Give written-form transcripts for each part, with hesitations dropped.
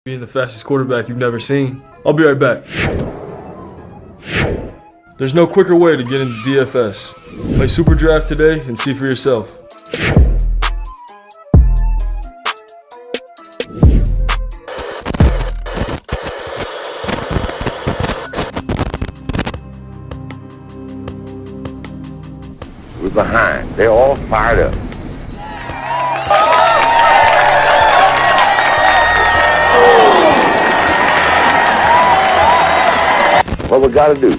being the fastest quarterback you've never seen. I'll be right back. There's no quicker way to get into DFS. Play Super Draft today and see for yourself. We're behind. They're all fired up. What we got to do?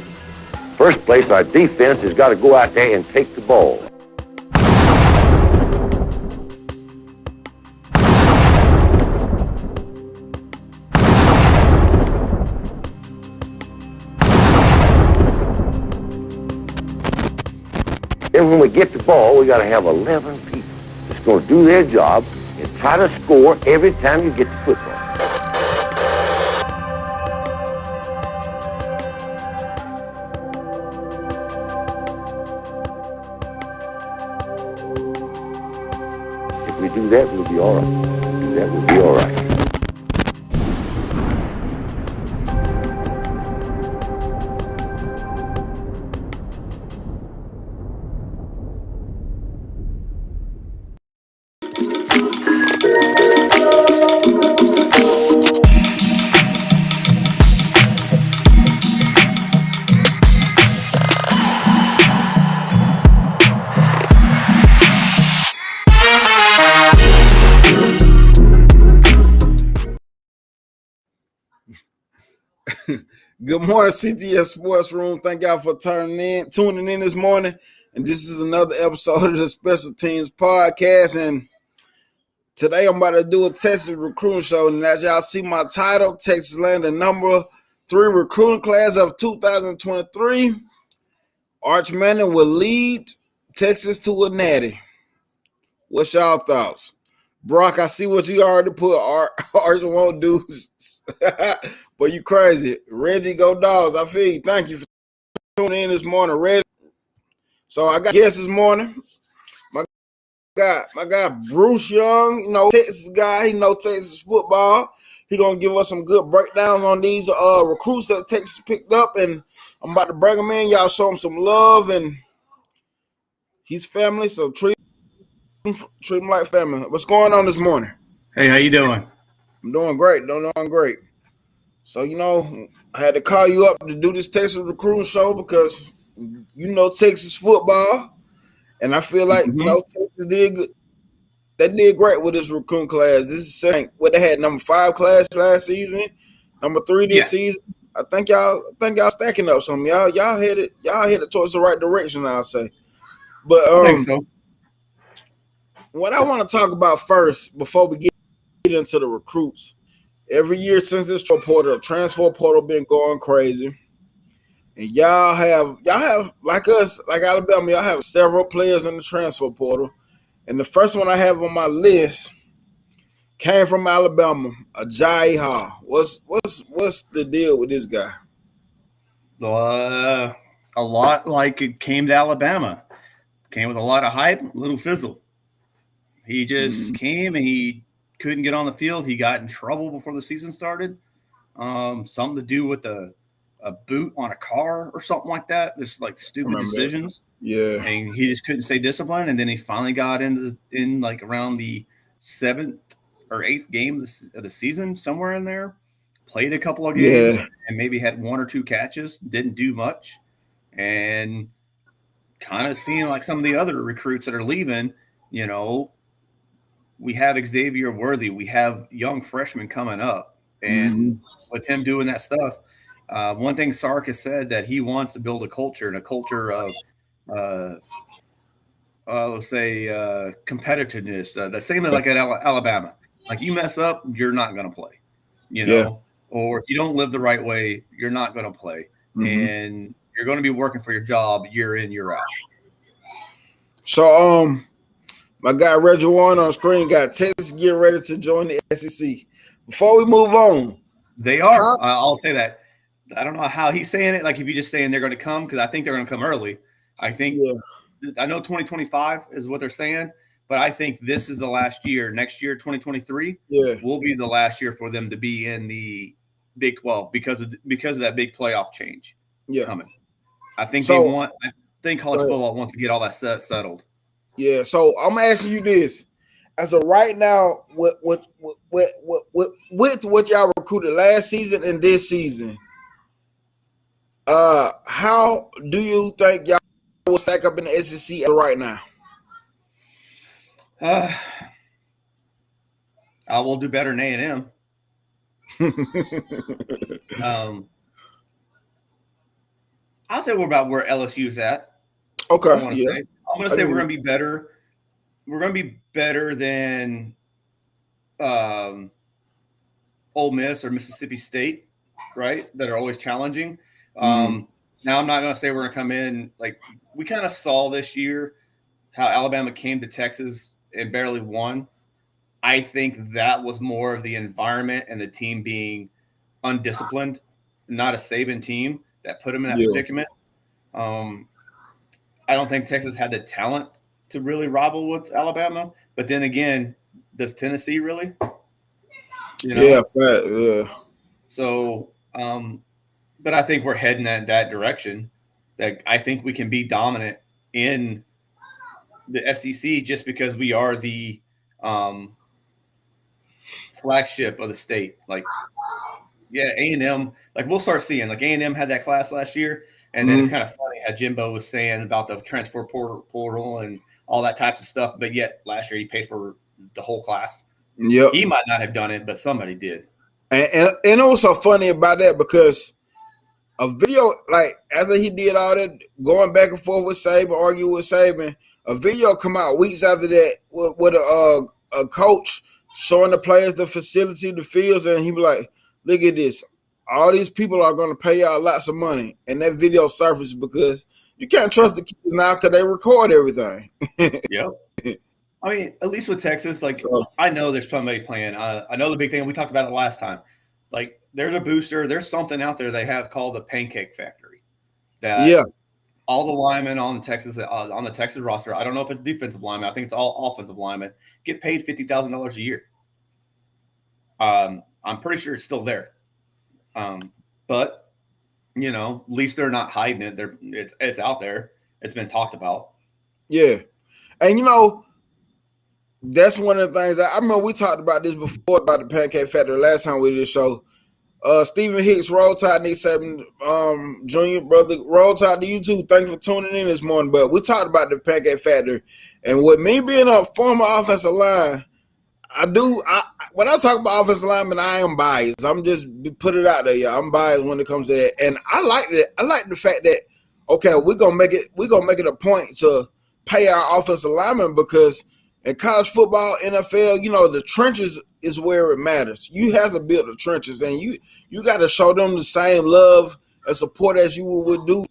First place, our defense has got to go out there and take the ball. Then when we get the ball, we got to have 11 people that's going to do their job and try to score every time you get the football. If we do that, we'll be all right. That will be all right. Good morning, CTS-Sports Room. Thank y'all for tuning in this morning. And this is another episode of the Special Teams Podcast. And today I'm about to do a Texas recruiting show. And as y'all see my title, Texas land the number 3 recruiting class of 2023. Arch Manning will lead Texas to a Natty. What's y'all thoughts? Brock, I see what you already put. Arch won't do. But you crazy. Reggie, go Dogs. I feel you. Thank you for tuning in this morning, Reggie. So I got guests this morning. My guy Bruce Young, Texas guy. He knows Texas football. He gonna give us some good breakdowns on these recruits that Texas picked up, and I'm about to bring him in. Y'all show him some love, and he's family, so treat him like family. What's going on this morning? Hey, how you doing? I'm doing great. Doing great. So, I had to call you up to do this Texas recruiting show because Texas football, and I feel like Texas did good. They did great with this recruiting class. This is second. What they had number 5 class last season, number 3 this season. I think y'all stacking up some. Y'all headed towards the right direction, I'll say. But I think so. What I want to talk about first before we get into the recruits. Every year since this transfer portal been going crazy. And y'all have like us, like Alabama, y'all have several players in the transfer portal. And the first one I have on my list came from Alabama, Ajayi Ha. What's the deal with this guy? A lot like it came to Alabama. Came with a lot of hype, a little fizzle. He just came and he couldn't get on the field. He got in trouble before the season started. Something to do with a boot on a car or something like that. Just like stupid decisions. Yeah. And he just couldn't stay disciplined. And then he finally got in like around the 7th or 8th game of the season, somewhere in there. Played a couple of games and maybe had 1 or 2 catches. Didn't do much. And kind of seeing like some of the other recruits that are leaving, we have Xavier Worthy. We have young freshmen coming up. And with him doing that stuff, one thing Sark has said that he wants to build a culture, and a culture of, let's say, competitiveness. The same as like at Alabama. Like you mess up, you're not going to play, or if you don't live the right way, you're not going to play. And you're going to be working for your job year in, year out. So, my guy Reggie Warren on screen got Texas getting ready to join the SEC. Before we move on, they are. I'll say that. I don't know how he's saying it. Like if you're just saying they're going to come, because I think they're going to come early. I think I know 2025 is what they're saying, But I think this is the last year. Next year, 2023, will be the last year for them to be in the Big 12 because of that big playoff change coming. I think I think college football wants to get all that settled. Yeah. So I'm asking you this: as of right now, with what y'all recruited last season and this season, how do you think y'all will stack up in the SEC right now? I will do better than A&M. I'll say we're about where LSU's at. Okay. I'm going to say we're going to be better. We're going to be better than Ole Miss or Mississippi State, right? That are always challenging. Now, I'm not going to say we're going to come in like we kind of saw this year how Alabama came to Texas and barely won. I think that was more of the environment and the team being undisciplined, not a Saban team that put them in that predicament. I don't think Texas had the talent to really rival with Alabama. But then again, does Tennessee really? Yeah. So, but I think we're heading in that direction. That I think we can be dominant in the SEC just because we are the flagship of the state. Like, A&M, like we'll start seeing like A&M had that class last year. And then it's kind of funny how Jimbo was saying about the transfer portal and all that types of stuff. But yet last year he paid for the whole class. Yep. He might not have done it, but somebody did. And it was so funny about that because a video, like after he did all that going back and forth with Saban, arguing with Saban, a video come out weeks after that with a coach showing the players the facility, the fields, and he be like, look at this. All these people are going to pay y'all lots of money. And that video surfaced because you can't trust the kids now because they record everything. Yep. I mean, at least with Texas, like I know there's somebody playing. I know the big thing, we talked about it last time. Like there's a booster. There's something out there they have called the Pancake Factory. That all the linemen on the Texas roster, I don't know if it's defensive linemen. I think it's all offensive linemen, get paid $50,000 a year. I'm pretty sure it's still there. But at least they're not hiding it. It's out there. It's been talked about. Yeah. And that's one of the things I remember we talked about this before about the Pancake Factory last time we did the show. Stephen Hicks, Roll Tide, Nick Saban, Junior, brother, Roll Tide to you too. Thanks for tuning in this morning. But we talked about the Pancake Factory. And with me being a former offensive line, when I talk about offensive linemen, I am biased. I'm just put it out there, y'all. I'm biased when it comes to that, and I like that. I like the fact that we're gonna make it a point to pay our offensive linemen because in college football, NFL, the trenches is where it matters. You have to build the trenches, and you got to show them the same love and support as you would do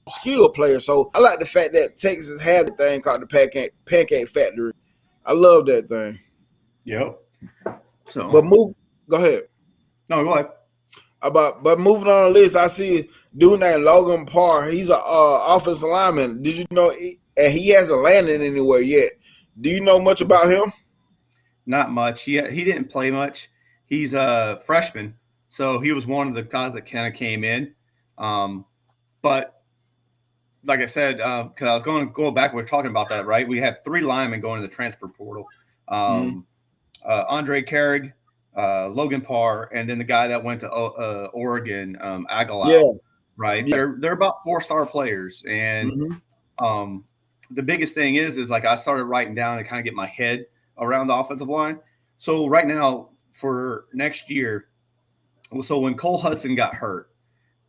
skill players. So I like the fact that Texas had a thing called the Pancake Factory. I love that thing. Yep. So, but go ahead. No, go ahead. But moving on the list, I see a dude named Logan Parr. He's an offensive lineman. Did you know? And he hasn't landed anywhere yet. Do you know much about him? Not much. He didn't play much. He's a freshman, so he was one of the guys that kind of came in. But like I said, because I was going back, we were talking about that, right? We have 3 linemen going to the transfer portal. Andre Carrig, Logan Parr, and then the guy that went to Oregon, Aguilar. Yeah. Right. Yeah. They're about 4-star players. And the biggest thing is like I started writing down and kind of get my head around the offensive line. So right now for next year, so when Cole Hudson got hurt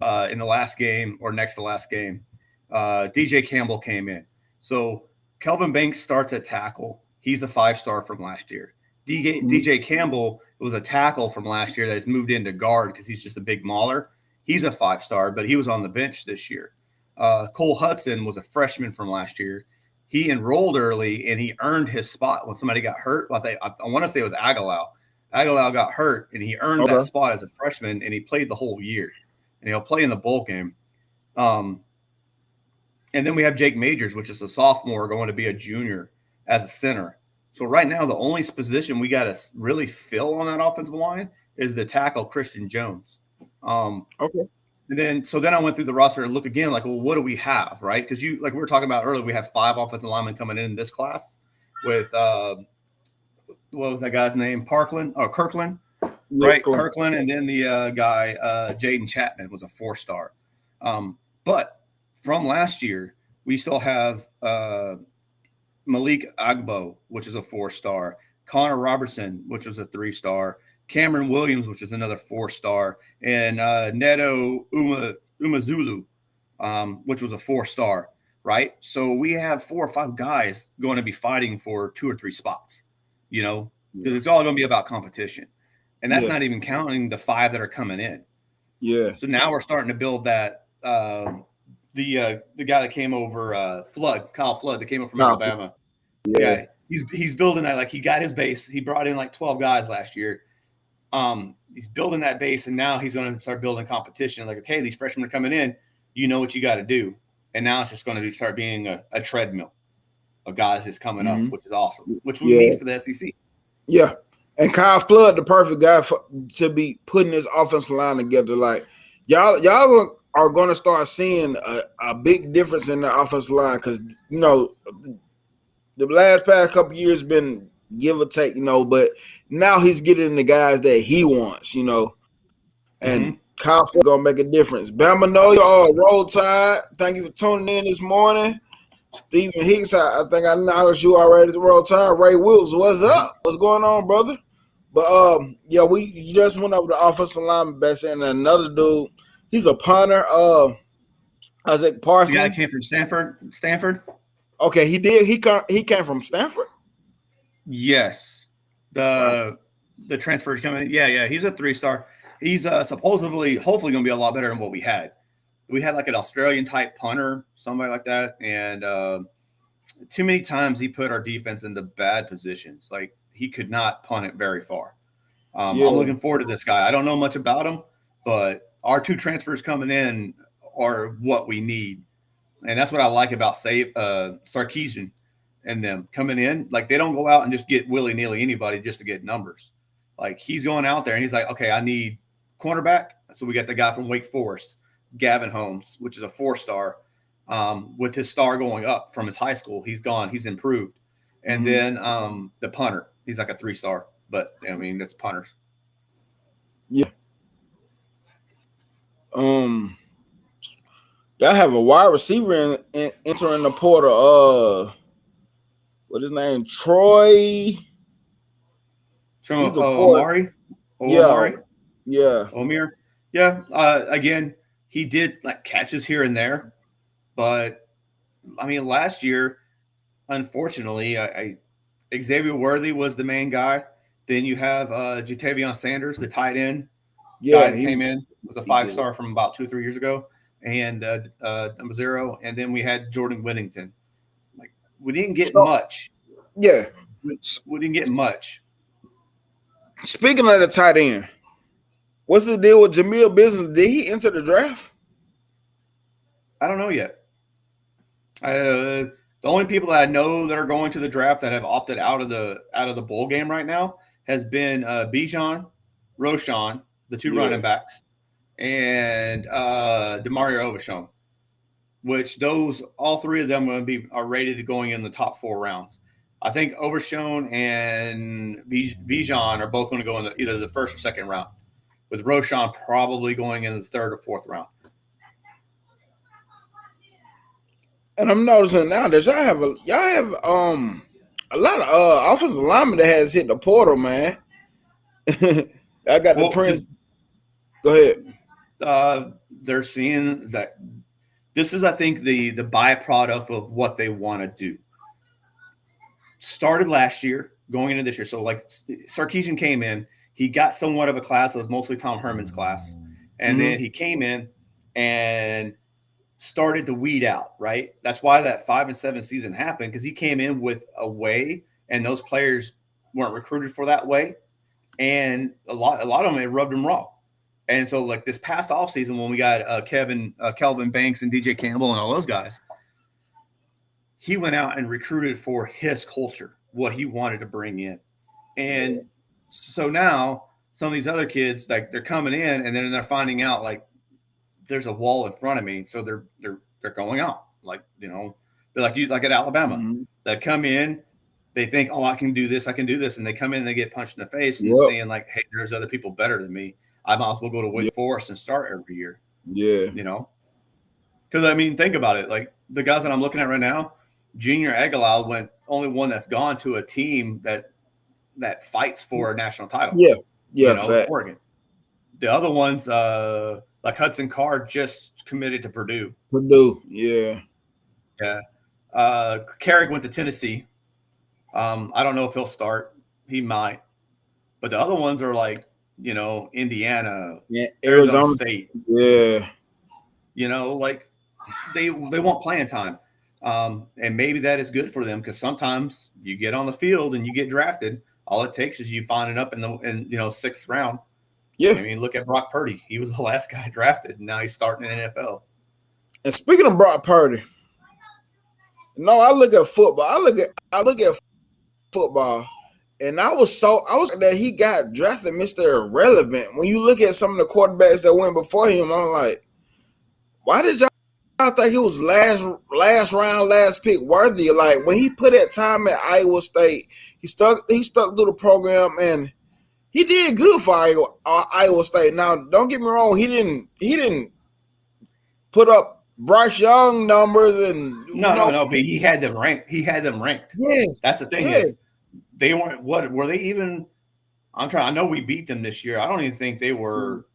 in the last game or next to last game, DJ Campbell came in. So Kelvin Banks starts at tackle. He's a 5-star from last year. DJ Campbell was a tackle from last year that's moved into guard because he's just a big mauler. He's a 5-star, but he was on the bench this year. Cole Hudson was a freshman from last year. He enrolled early, and he earned his spot when somebody got hurt. I want to say it was Aguilar. Aguilar got hurt, and he earned that spot as a freshman, and he played the whole year. And he'll play in the bowl game. And then we have Jake Majors, which is a sophomore going to be a junior as a center. So right now, the only position we got to really fill on that offensive line is the tackle Christian Jones. Okay. And then I went through the roster and look again, like, well, what do we have, right? Because like we were talking about earlier, we have 5 offensive linemen coming in this class with what was that guy's name? Kirkland, right? Kirkland, and then the guy Jaden Chapman was a 4-star. But from last year, we still have Malik Agbo, which is a 4-star, Connor Robertson, which was a 3-star, Cameron Williams, which is another 4-star, and Neto Umazulu, which was a 4-star, right? So we have 4 or 5 guys going to be fighting for 2 or 3 spots, because it's all going to be about competition. And that's not even counting the 5 that are coming in. Yeah. So now we're starting to build that the guy that came over, Kyle Flood, that came over from Alabama. Yeah. He's building that. Like, he got his base. He brought in like 12 guys last year. He's building that base, and now he's going to start building competition. Like, okay, these freshmen are coming in. You know what you got to do. And now it's just going to start being a treadmill of guys that's coming up, which is awesome, which we need for the SEC. Yeah. And Kyle Flood, the perfect guy to be putting this offensive line together. Like, y'all are going to start seeing a big difference in the offensive line because, the last past couple years been give or take, but now he's getting the guys that he wants, and Kyle Flood going to make a difference. Bama know y'all Roll Tide. Thank you for tuning in this morning. Stephen Hicks, I think I acknowledged you already at the Roll Tide. Ray Wills, what's up? What's going on, brother? But we just went over the offensive lineman best, and another dude, he's a punter. Isaac Parsons. The guy came from Stanford. Okay, he did. He came from Stanford. Yes, the transfer coming. Yeah. He's a 3-star. He's hopefully going to be a lot better than what we had. We had like an Australian type punter, somebody like that, and too many times he put our defense into bad positions. Like, he could not punt it very far. I'm looking forward to this guy. I don't know much about him, but our 2 transfers coming in are what we need. And that's what I like about Sarkisian and them coming in. Like, they don't go out and just get willy-nilly anybody just to get numbers. Like, he's going out there and he's like, okay, I need cornerback. So we got the guy from Wake Forest, Gavin Holmes, which is a 4-star. With his star going up from his high school, he's improved. And then the punter, he's like a 3-star, but I mean, that's punters. Yeah. Y'all have a wide receiver entering the portal. What his name? Troy. Omari. Yeah. Omir. Yeah. Again, he did like catches here and there, but I mean, last year, unfortunately, Xavier Worthy was the main guy. Then you have Jatavion Sanders, the tight end. Yeah, he came in, was a 5-star from about 2 or 3 years ago, and number 0. And then we had Jordan Whittington. Like, we didn't get much. Yeah, we didn't get much. Speaking of the tight end, what's the deal with Jamil Business? Did he enter the draft? I don't know yet. The only people that I know that are going to the draft that have opted out of the bowl game right now has been Bijan, Roshan, the 2 running backs, and Demario Overshown, which all 3 of them are rated to going in the top 4 rounds. I think Overshown and Bijan are both going to go in either the 1st or 2nd round, with Roshan probably going in the 3rd or 4th round. And I'm noticing now that y'all have a lot of offensive linemen that has hit the portal, man. I got the Prince. Go ahead. They're seeing that this is, I think, the byproduct of what they want to do. Started last year, going into this year. So, like, Sarkisian came in. He got somewhat of a class that was mostly Tom Herman's class. And then he came in and started to weed out, right? That's why that 5-7 season happened, because he came in with a way, and those players weren't recruited for that way. And a lot of them, it rubbed them raw. And so, like, this past offseason, when we got Kelvin Banks and DJ Campbell and all those guys, he went out and recruited for his culture, what he wanted to bring in. And so now some of these other kids, like they're coming in and then they're finding out like there's a wall in front of me. So they're going out. Like, you know, they're like at Alabama. Mm-hmm. They come in, they think, oh, I can do this. And they come in and they get punched in the face and saying like, hey, there's other people better than me. I might as well go to Wake Forest and start every year. Yeah. You know? Because, I mean, think about it. Like, the guys that I'm looking at right now, Junior Aguilar only one that's gone to a team that fights for a national title. Yeah. You know, Oregon. The other ones, like Hudson Card, just committed to Purdue. Yeah. Yeah. Carrick went to Tennessee. I don't know if he'll start. He might. But the other ones are like, you know, Indiana, Arizona State. Yeah. You know, like they want playing time. And maybe that is good for them because sometimes you get on the field and you get drafted. All it takes is you finding up in the sixth round. Yeah. I mean, look at Brock Purdy. He was the last guy drafted, and now he's starting in the NFL. And speaking of Brock Purdy, I look at football. I look at football, and I was that he got drafted Mr. Irrelevant. When you look at some of the quarterbacks that went before him, I'm like, why did y'all think he was last round, last pick worthy? Like when he put that time at Iowa State, he stuck through the program and he did good for Iowa State. Now, don't get me wrong, he didn't put up Bryce Young numbers and no, but he had them ranked. Yes, that's the thing. Yes. Is they weren't. What were they even? I know we beat them this year. I don't even think they were.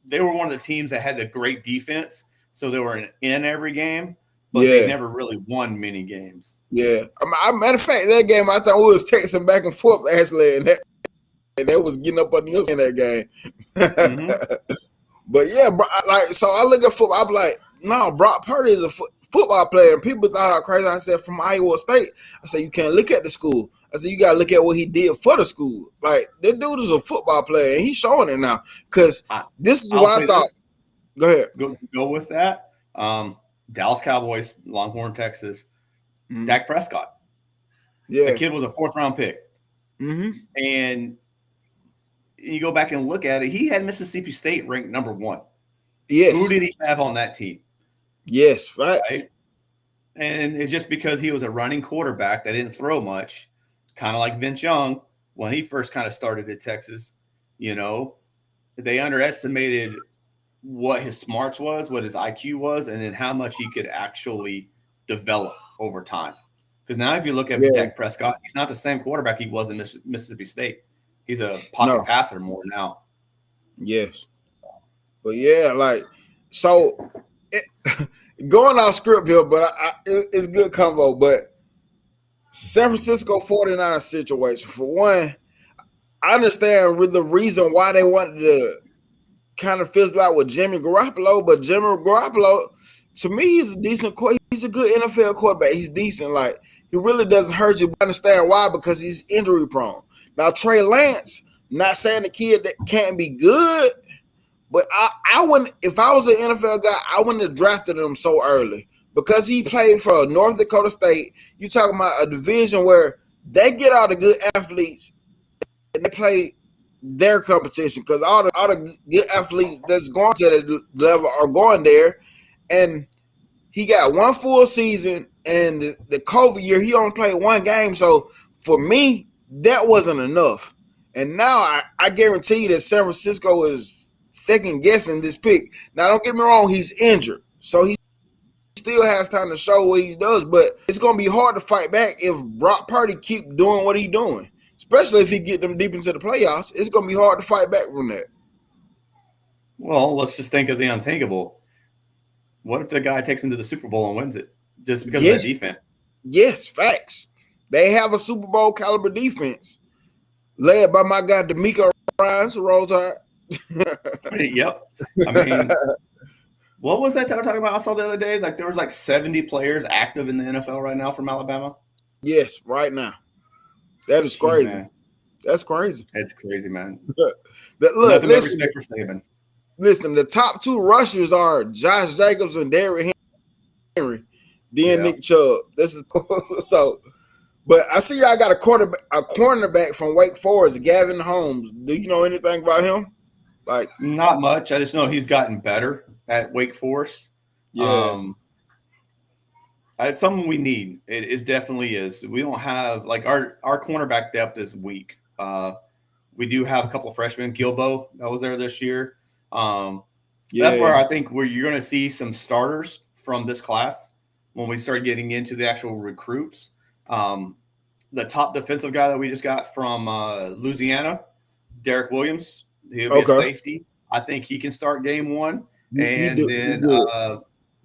They were one of the teams that had the great defense, so they were in every game, but they never really won many games. Yeah, matter of fact, that game I thought we was texting back and forth actually, and they was getting up on the in that game. Mm-hmm. But yeah, so I look at football. I'm like, no, Brock Purdy is a football player, and people thought how crazy. I said from Iowa State. I said you can't look at the school. I said you got to look at what he did for the school. Like that dude is a football player, and he's showing it now. Because this is what I thought. Go ahead. Go with that. Dallas Cowboys, Longhorn, Texas. Mm-hmm. Dak Prescott. Yeah, the kid was a 4th round pick. Mm-hmm. And you go back and look at it, he had Mississippi State ranked number 1. Yes. Who did he have on that team? Yes, right. And it's just because he was a running quarterback that didn't throw much, kind of like Vince Young when he first kind of started at Texas. You know, they underestimated what his smarts was, what his IQ was, and then how much he could actually develop over time. Because now if you look at Dak Prescott, he's not the same quarterback he was in Mississippi State. He's a pocket passer more now. Yes. But yeah, like, so going off script here, but it's good convo. But San Francisco 49ers situation, for one, I understand the reason why they wanted to kind of fizzle out with Jimmy Garoppolo, but Jimmy Garoppolo, to me, he's a decent he's a good NFL quarterback. He's decent. Like, he really doesn't hurt you. But I understand why, because he's injury prone. Now, Trey Lance, not saying the kid that can't be good, but I wouldn't, if I was an NFL guy, I wouldn't have drafted him so early because he played for North Dakota State. You're talking about a division where they get all the good athletes and they play their competition because all the good athletes that's going to the level are going there. And he got one full season, and the COVID year, he only played one game. So for me, that wasn't enough. And now I guarantee you that San Francisco is second guessing this pick. Now, don't get me wrong, he's injured. So he still has time to show what he does, but it's going to be hard to fight back if Brock Purdy keep doing what he's doing, especially if he get them deep into the playoffs. It's going to be hard to fight back from that. Well, let's just think of the unthinkable. What if the guy takes him to the Super Bowl and wins it just because of that defense? Yes, facts. They have a Super Bowl caliber defense led by my guy DeMeco Ryans, Roll Tide. Yep. I mean, what was that they were talking about? I saw the other day, like there was like 70 players active in the NFL right now from Alabama. Yes, right now. That is crazy. Man. That's crazy. It's crazy, man. Look, listen, respect for Saban. Listen, the top 2 rushers are Josh Jacobs and Derrick Henry. Then Nick Chubb. This is so. But I see y'all got a cornerback from Wake Forest, Gavin Holmes. Do you know anything about him? Like, not much. I just know he's gotten better at Wake Forest. yeah. It's something we need. It definitely is. We don't have like our cornerback depth is weak. We do have a couple of freshmen, Gilbo that was there this year. That's where I think you're going to see some starters from this class when we start getting into the actual recruits. The top defensive guy that we just got from Louisiana, Derek Williams, he'll be a safety. I think he can start game one. Then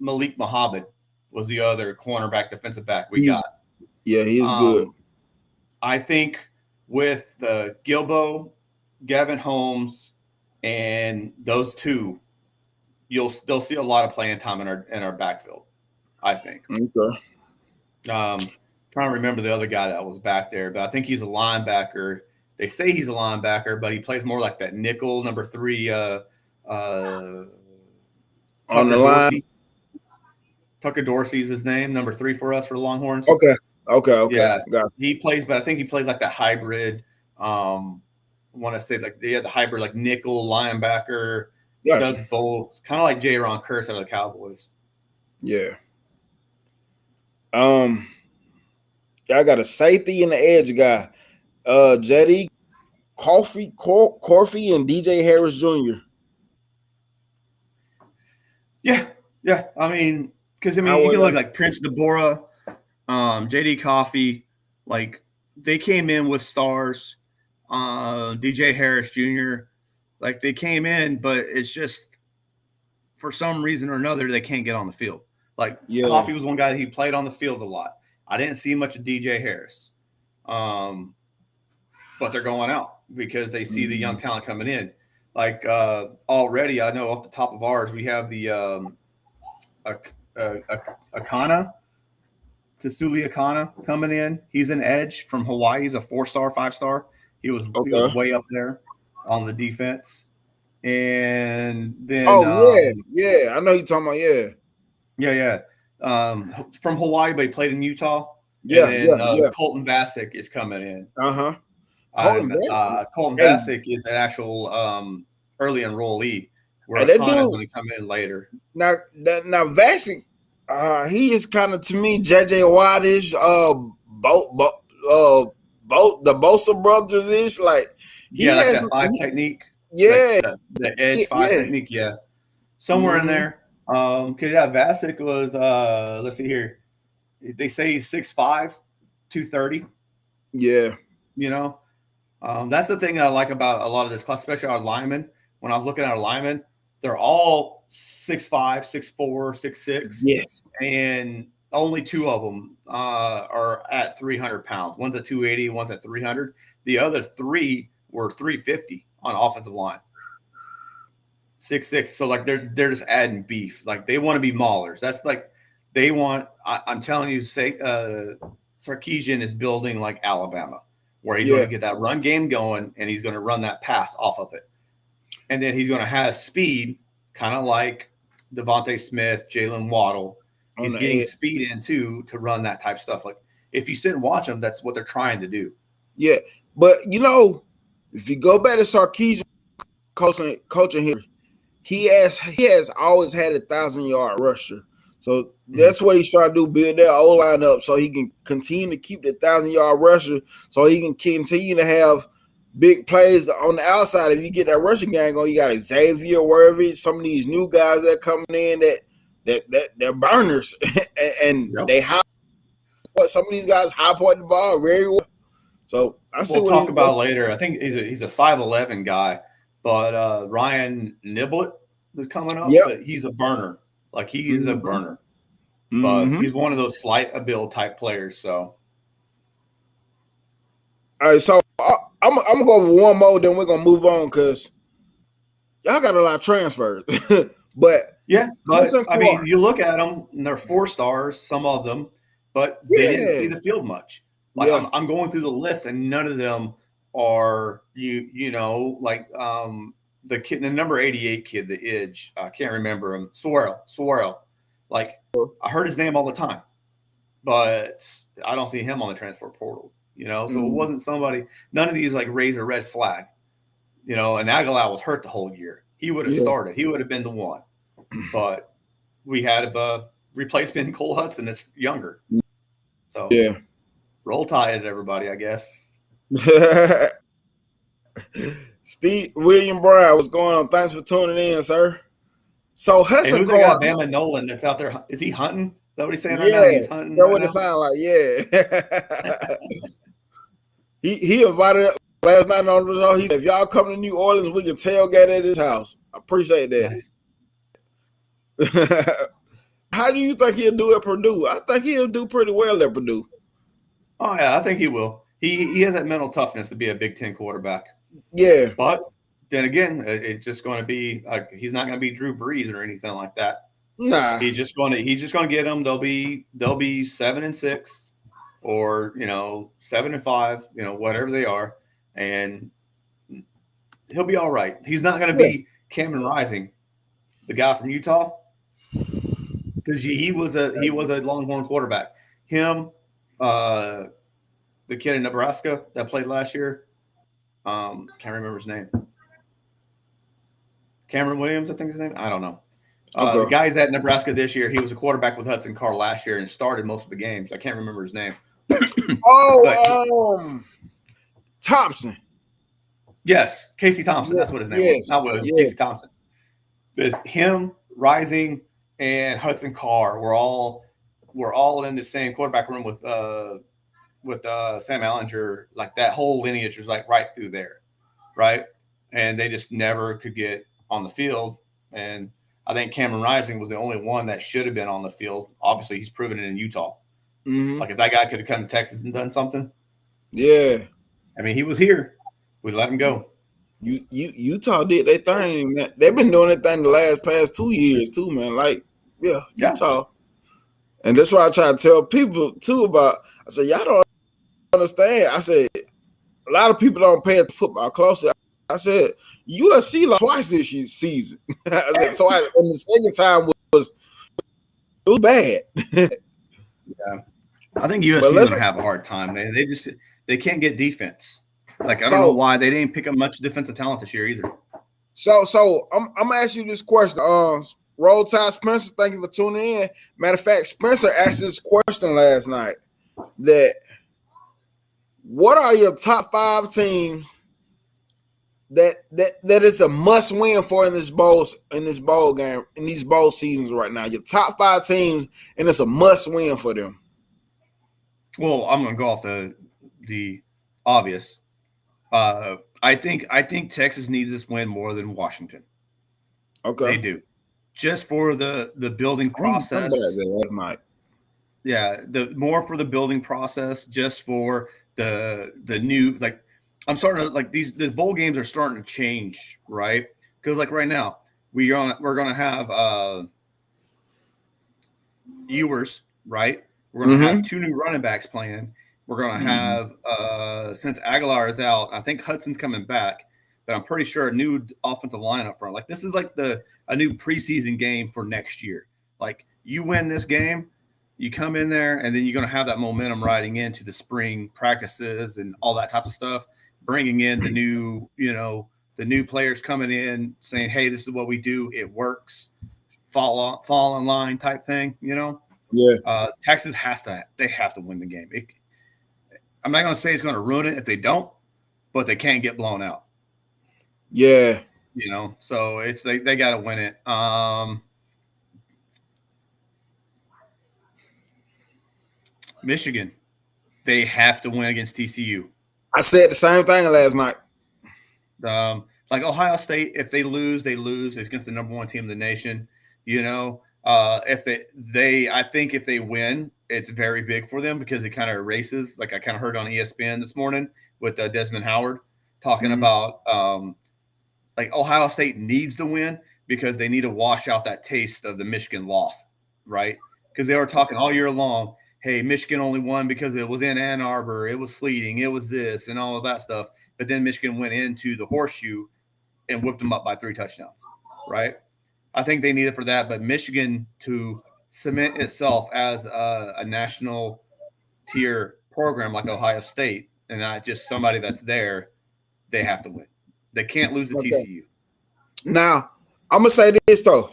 Malik Muhammad was the other cornerback defensive back we got. Yeah, he is good. I think with the Gilbo, Gavin Holmes, and those two, they'll see a lot of playing time in our backfield, I think. Okay. Trying to remember the other guy that was back there, but I think he's a linebacker. They say he's a linebacker, but he plays more like that nickel number 3. On the line. Tucker Dorsey's his name, number 3 for us for the Longhorns. Okay. Yeah, got he plays, but I think he plays like that hybrid. Want to say like the hybrid like nickel linebacker. He does both, kind of like J-Ron Curse out of the Cowboys. Yeah. I got a safety and an edge guy. Jetty Corfy and DJ Harris Jr. Yeah. I mean, because you can look like Prince Deborah, JD Coffee, like they came in with stars. DJ Harris Jr. Like they came in, but it's just for some reason or another they can't get on the field. Like Coffee was one guy that he played on the field a lot. I didn't see much of DJ Harris, but they're going out because they see the young talent coming in. Like already, I know off the top of ours, we have the Akana, Tasuli Akana coming in. He's an edge from Hawaii. He's a 4-star, 5-star. He was way up there on the defense. And then I know you're talking about from Hawaii, but he played in Utah. Colton Vasek is coming in. Colton Vasek is an actual early enrollee, where Akana is going to come in later. Now Vasek, he is kind of, to me, JJ Watt-ish, the Bosa brothers ish. Like like that 5 technique. Yeah, like the edge 5 technique. Yeah, somewhere in there. Because Vasek was let's see here. They say he's 6'5", 230. Yeah, that's the thing I like about a lot of this class, especially our linemen. When I was looking at our linemen, they're all 6'5", 6'4", 6'6". Yes, and only 2 of them are at 300 pounds. One's at 280, one's at 300. The other 3 were 350 on offensive line. 6'6". So like they're just adding beef. Like they want to be maulers. That's like they want. I'm telling you, Sarkisian is building like Alabama, where he's going to get that run game going, and he's going to run that pass off of it, and then he's going to have speed, kind of like Devontae Smith, Jalen Waddle. He's getting speed in too to run that type of stuff. Like if you sit and watch them, that's what they're trying to do. Yeah, but if you go back to Sarkisian coaching here, he has always had 1,000-yard rusher. So that's what he's trying to do, build that O-line up so he can continue to keep the 1,000-yard rusher, so he can continue to have big plays on the outside. If you get that rushing gang on, you got Xavier, wherever, some of these new guys that coming in that they're burners and they high. But some of these guys high point the ball very well. So we'll talk about later. I think he's a 5'11" guy, but Ryan Niblett is coming up. Yep. But he's a burner. Like he is a burner, but he's one of those slight build type players. So, all right. So I'm gonna go over one more, then we're gonna move on because y'all got a lot of transfers. But I mean, you look at them, and they're 4 stars, some of them, but they didn't see the field much. Like I'm going through the list, and none of them are the kid, the number 88 kid, the edge. I can't remember him. Swarrell. Like I heard his name all the time. but I don't see him on the transfer portal. So it Mm. wasn't somebody. None of these like raise a red flag. And Aguilar was hurt the whole year. He would have started. He would have been the one. But we had a replacement in Cole Hudson that's younger. So roll tide, everybody, I guess. Steve William Brown, what's going on? Thanks for tuning in, sir. So Hudson, who's that guy, Bama Nolan, that's out there? Is he hunting? Is that what he's saying right now? He's hunting. That's what it sounds like. Yeah. he invited us last night on the show. He said, "If y'all come to New Orleans, we can tailgate at his house." I appreciate that. Nice. How do you think he'll do at Purdue? I think he'll do pretty well at Purdue. Oh yeah, I think he will. He has that mental toughness to be a Big Ten quarterback. Yeah, but then again, it's just going to be he's not going to be Drew Brees or anything like that. Nah, he's just going to get them. They'll be 7-6, or 7-5, whatever they are, and he'll be all right. He's not going to be Cameron Rising, the guy from Utah, because he was a Longhorn quarterback. Him, the kid in Nebraska that played last year. Can't remember his name. Cameron Williams, I think his name. I don't know. The guy's at Nebraska this year. He was a quarterback with Hudson Card last year and started most of the games. I can't remember his name. Thompson. Yes, Casey Thompson. That's what his name was. Not Williams. Yes. Casey Thompson. But him, Rising, and Hudson Carr were all in the same quarterback room with Sam Ellinger. Like that whole lineage was like right through there, right? And they just never could get on the field. And I think Cameron Rising was the only one that should have been on the field. Obviously, he's proven it in Utah. Mm-hmm. Like if that guy could have come to Texas and done something. Yeah. I mean, he was here. We let him go. Utah did their thing, man. They've been doing their thing the past 2 years too, man. Like, Utah. And that's why I try to tell people too about. I said, y'all don't understand. I said, a lot of people don't pay football closely. I said, USC lost twice this season. I said twice, and the second time was bad. Yeah, I think USC is going to have a hard time. They can't get defense. Like I don't know why they didn't pick up much defensive talent this year either. So I'm gonna ask you this question. Roll Tide Spencer, thank you for tuning in. Matter of fact, Spencer asked this question last night. That what are your top 5 teams that is a must win for in this bowl game, in these bowl seasons right now? Your top 5 teams, and it's a must win for them. Well, I'm gonna go off the obvious. I think Texas needs this win more than Washington. Okay, they do, just for the building process. Yeah, the more for the building process, just for the new, like I'm starting to like the bowl games are starting to change, right? Because like right now we're gonna have Ewers, right? We're gonna have 2 new running backs playing. We're going to have, since Aguilar is out, I think Hudson's coming back, but I'm pretty sure a new offensive line up front. Like this is like a new preseason game for next year. Like you win this game, you come in there, and then you're going to have that momentum riding into the spring practices and all that type of stuff, bringing in the new players coming in saying, hey, this is what we do. It works. Fall in line type thing, Yeah. Texas they have to win the game. I'm not going to say it's going to ruin it if they don't, but they can't get blown out. Yeah. So it's they got to win it. Michigan, they have to win against TCU. I said the same thing last night. Like Ohio State, if they lose, they lose. It's against the number 1 team in the nation. If I think if they win, it's very big for them because it kind of erases. Like I kind of heard on ESPN this morning with Desmond Howard talking about like Ohio State needs to win because they need to wash out that taste of the Michigan loss, right? Because they were talking all year long, hey, Michigan only won because it was in Ann Arbor, it was sleeting, it was this and all of that stuff. But then Michigan went into the horseshoe and whipped them up by 3 touchdowns, right? I think they need it for that, but Michigan to cement itself as a national tier program like Ohio State and not just somebody that's there, they have to win. They can't lose to TCU. Now, I'm going to say this, though.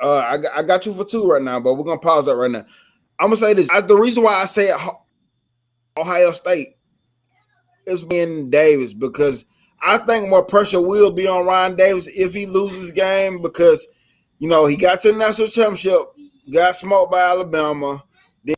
I got you for 2 right now, but we're going to pause that right now. I'm going to say this. The reason why I say Ohio State is being Davis, because I think more pressure will be on Ryan Davis if he loses game, because, you know, he got to the national championship, got smoked by Alabama, then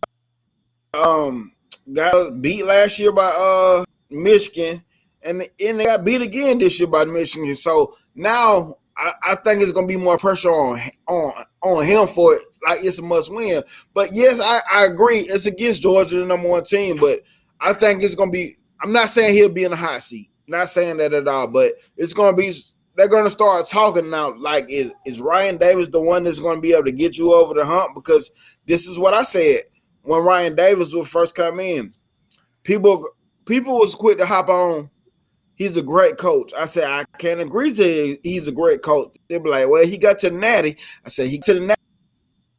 got beat last year by Michigan, and they got beat again this year by Michigan. So now I think it's gonna be more pressure on him for it. Like, it's a must win. But yes, I agree. It's against Georgia, the number 1 team. But I think it's gonna be. I'm not saying he'll be in the hot seat. Not saying that at all. But it's gonna be. They're gonna start talking now. Like, is Ryan Davis the one that's gonna be able to get you over the hump? Because this is what I said when Ryan Davis would first come in. People was quick to hop on. He's a great coach. I said, I can't agree to he's a great coach. They'll be like, well, he got to the Natty. I said, he to the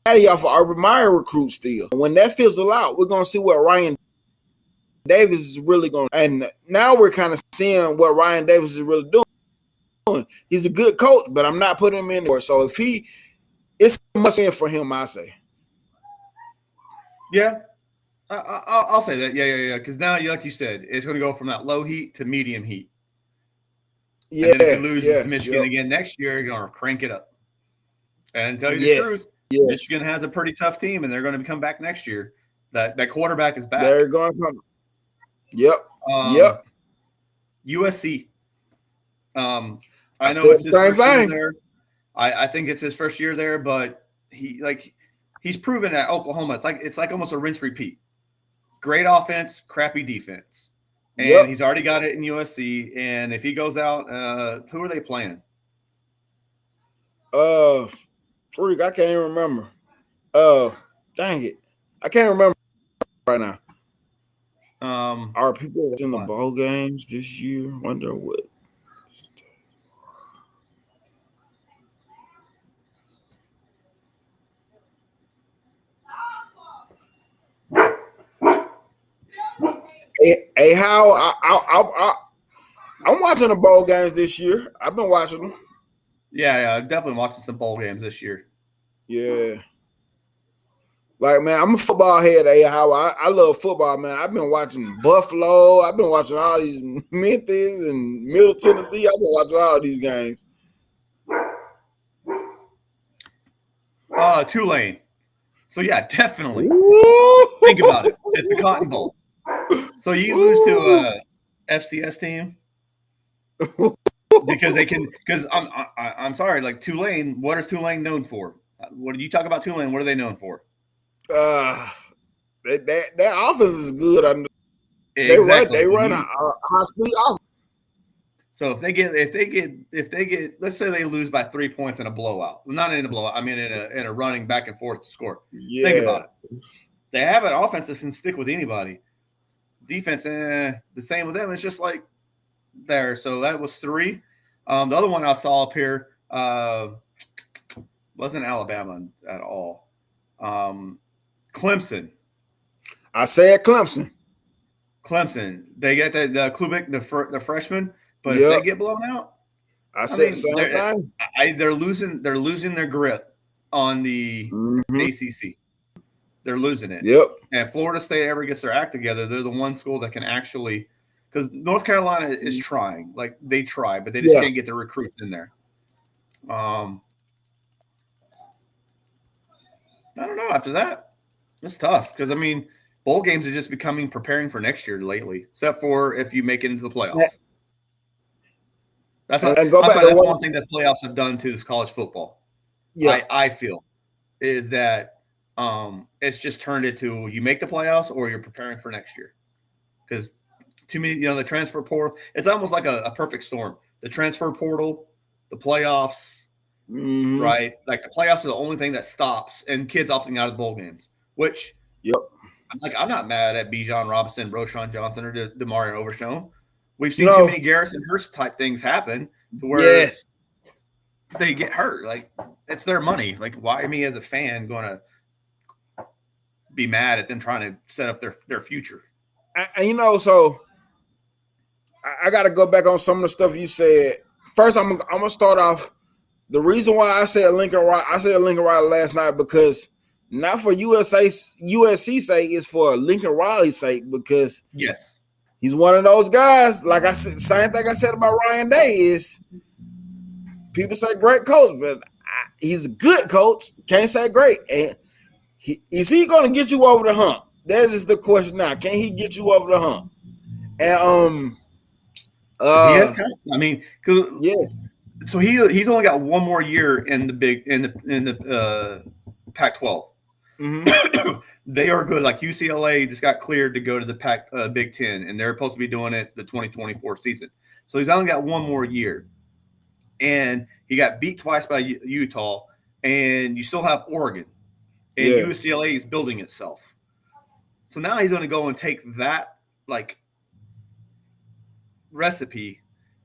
Natty off of Urban Meyer recruit still. When that fizzle out, we're going to see what Ryan Davis is really going to. And now we're kind of seeing what Ryan Davis is really doing. He's a good coach, but I'm not putting him in there. So if it's a must win for him, I say. Yeah. I'll say that. Yeah. Because now, like you said, it's going to go from that low heat to medium heat. Yeah. And then if he loses to Michigan again next year, you're going to crank it up. And tell you the truth, Michigan has a pretty tough team, and they're going to come back next year. That quarterback is back. They're going to come. Yep. USC. I know it's the same thing. There. I think it's his first year there, but he's proven at Oklahoma. It's like almost a rinse repeat. Great offense, crappy defense. And he's already got it in USC. And if he goes out, who are they playing? Freak, I can't even remember. Dang it. I can't remember right now. Are people in the ball games this year? Wonder what. Hey, how I'm watching the bowl games this year. I've been watching them. Yeah, definitely watching some bowl games this year. Yeah. Like, man, I'm a football head. Hey, how I love football, man. I've been watching Buffalo. I've been watching all these Memphis and Middle Tennessee. I've been watching all these games. Tulane. So, yeah, definitely. Ooh. Think about it. It's the Cotton Bowl. So you lose to a FCS team because I'm sorry, like Tulane. What is Tulane known for? What did you talk about Tulane? What are they known for? That offense is good. Exactly. They run a high speed offense. So if they get, let's say they lose by 3 points in a blowout. Not in a blowout. I mean in a running back and forth score. Yeah. Think about it. They have an offense that can stick with anybody. Defense, the same with them. It's just like there. So that was 3. The other one I saw up here wasn't Alabama at all. Clemson. I said Clemson. They get the Klubik, the freshman, but if they get blown out, I said the same thing. They're losing their grip on the ACC. They're losing it. Yep. And if Florida State ever gets their act together, they're the one school that can actually – because North Carolina is trying. Like, they try, but they just can't get the recruits in there. I don't know. After that, it's tough because, I mean, bowl games are just becoming preparing for next year lately, except for if you make it into the playoffs. That's one thing that playoffs have done to this college football. Yeah. I feel is that it's just turned into you make the playoffs or you're preparing for next year. Because too many, the transfer portal, it's almost like a perfect storm. The transfer portal, the playoffs, right? Like the playoffs are the only thing that stops and kids opting out of the bowl games, which I'm not mad at Bijan Robinson, Roshan Johnson, or Demario Overshone. We've seen too many Garrison Hurst type things happen to where they get hurt. Like, it's their money. Like, why me as a fan going to be mad at them trying to set up their future. And so I got to go back on some of the stuff you said. First, I'm gonna start off. The reason why I said Lincoln Riley last night, because not for USC's sake, it's for Lincoln Riley's sake, because yes, he's one of those guys. Like I said, same thing I said about Ryan Day is people say great coach, but he's a good coach. Can't say great. And is he going to get you over the hump? That is the question now. Can he get you over the hump? And he has time. I mean, because yes. So he's only got one more year in the Pac-12. Mm-hmm. They are good. Like UCLA just got cleared to go to the Big Ten, and they're supposed to be doing it the 2024 season. So he's only got one more year, and he got beat twice by Utah, and you still have Oregon, and UCLA is building itself. So now he's going to go and take that recipe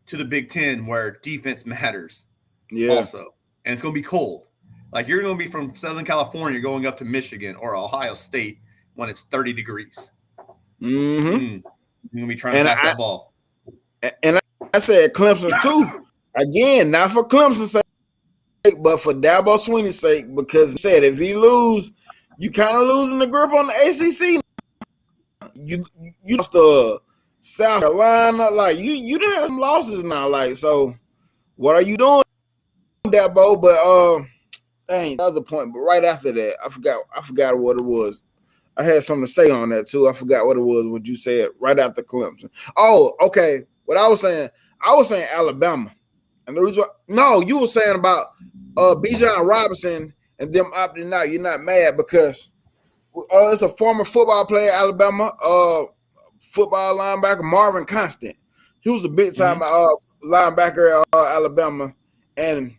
to the Big Ten, where defense matters also. And it's going to be cold. Like, you're going to be from Southern California going up to Michigan or Ohio State when it's 30 degrees. Mm-hmm. You're going to be trying to pass that ball. And I said Clemson too. Again, not for Clemson's sake, but for Dabo Swinney's sake, because he said if he lose, you kind of losing the grip on the ACC. You lost the South Carolina, like you done have some losses now, like, so what are you doing, Dabo? But another point, but right after that, I forgot what it was. I had something to say on that too. I forgot what it was, what you said right after Clemson. Oh, okay. What I was saying Alabama. And the reason you were saying about Bijan Robinson and them opting out, you're not mad because it's a former football player, Alabama, football linebacker Marvin Constant. He was a big time linebacker at Alabama, and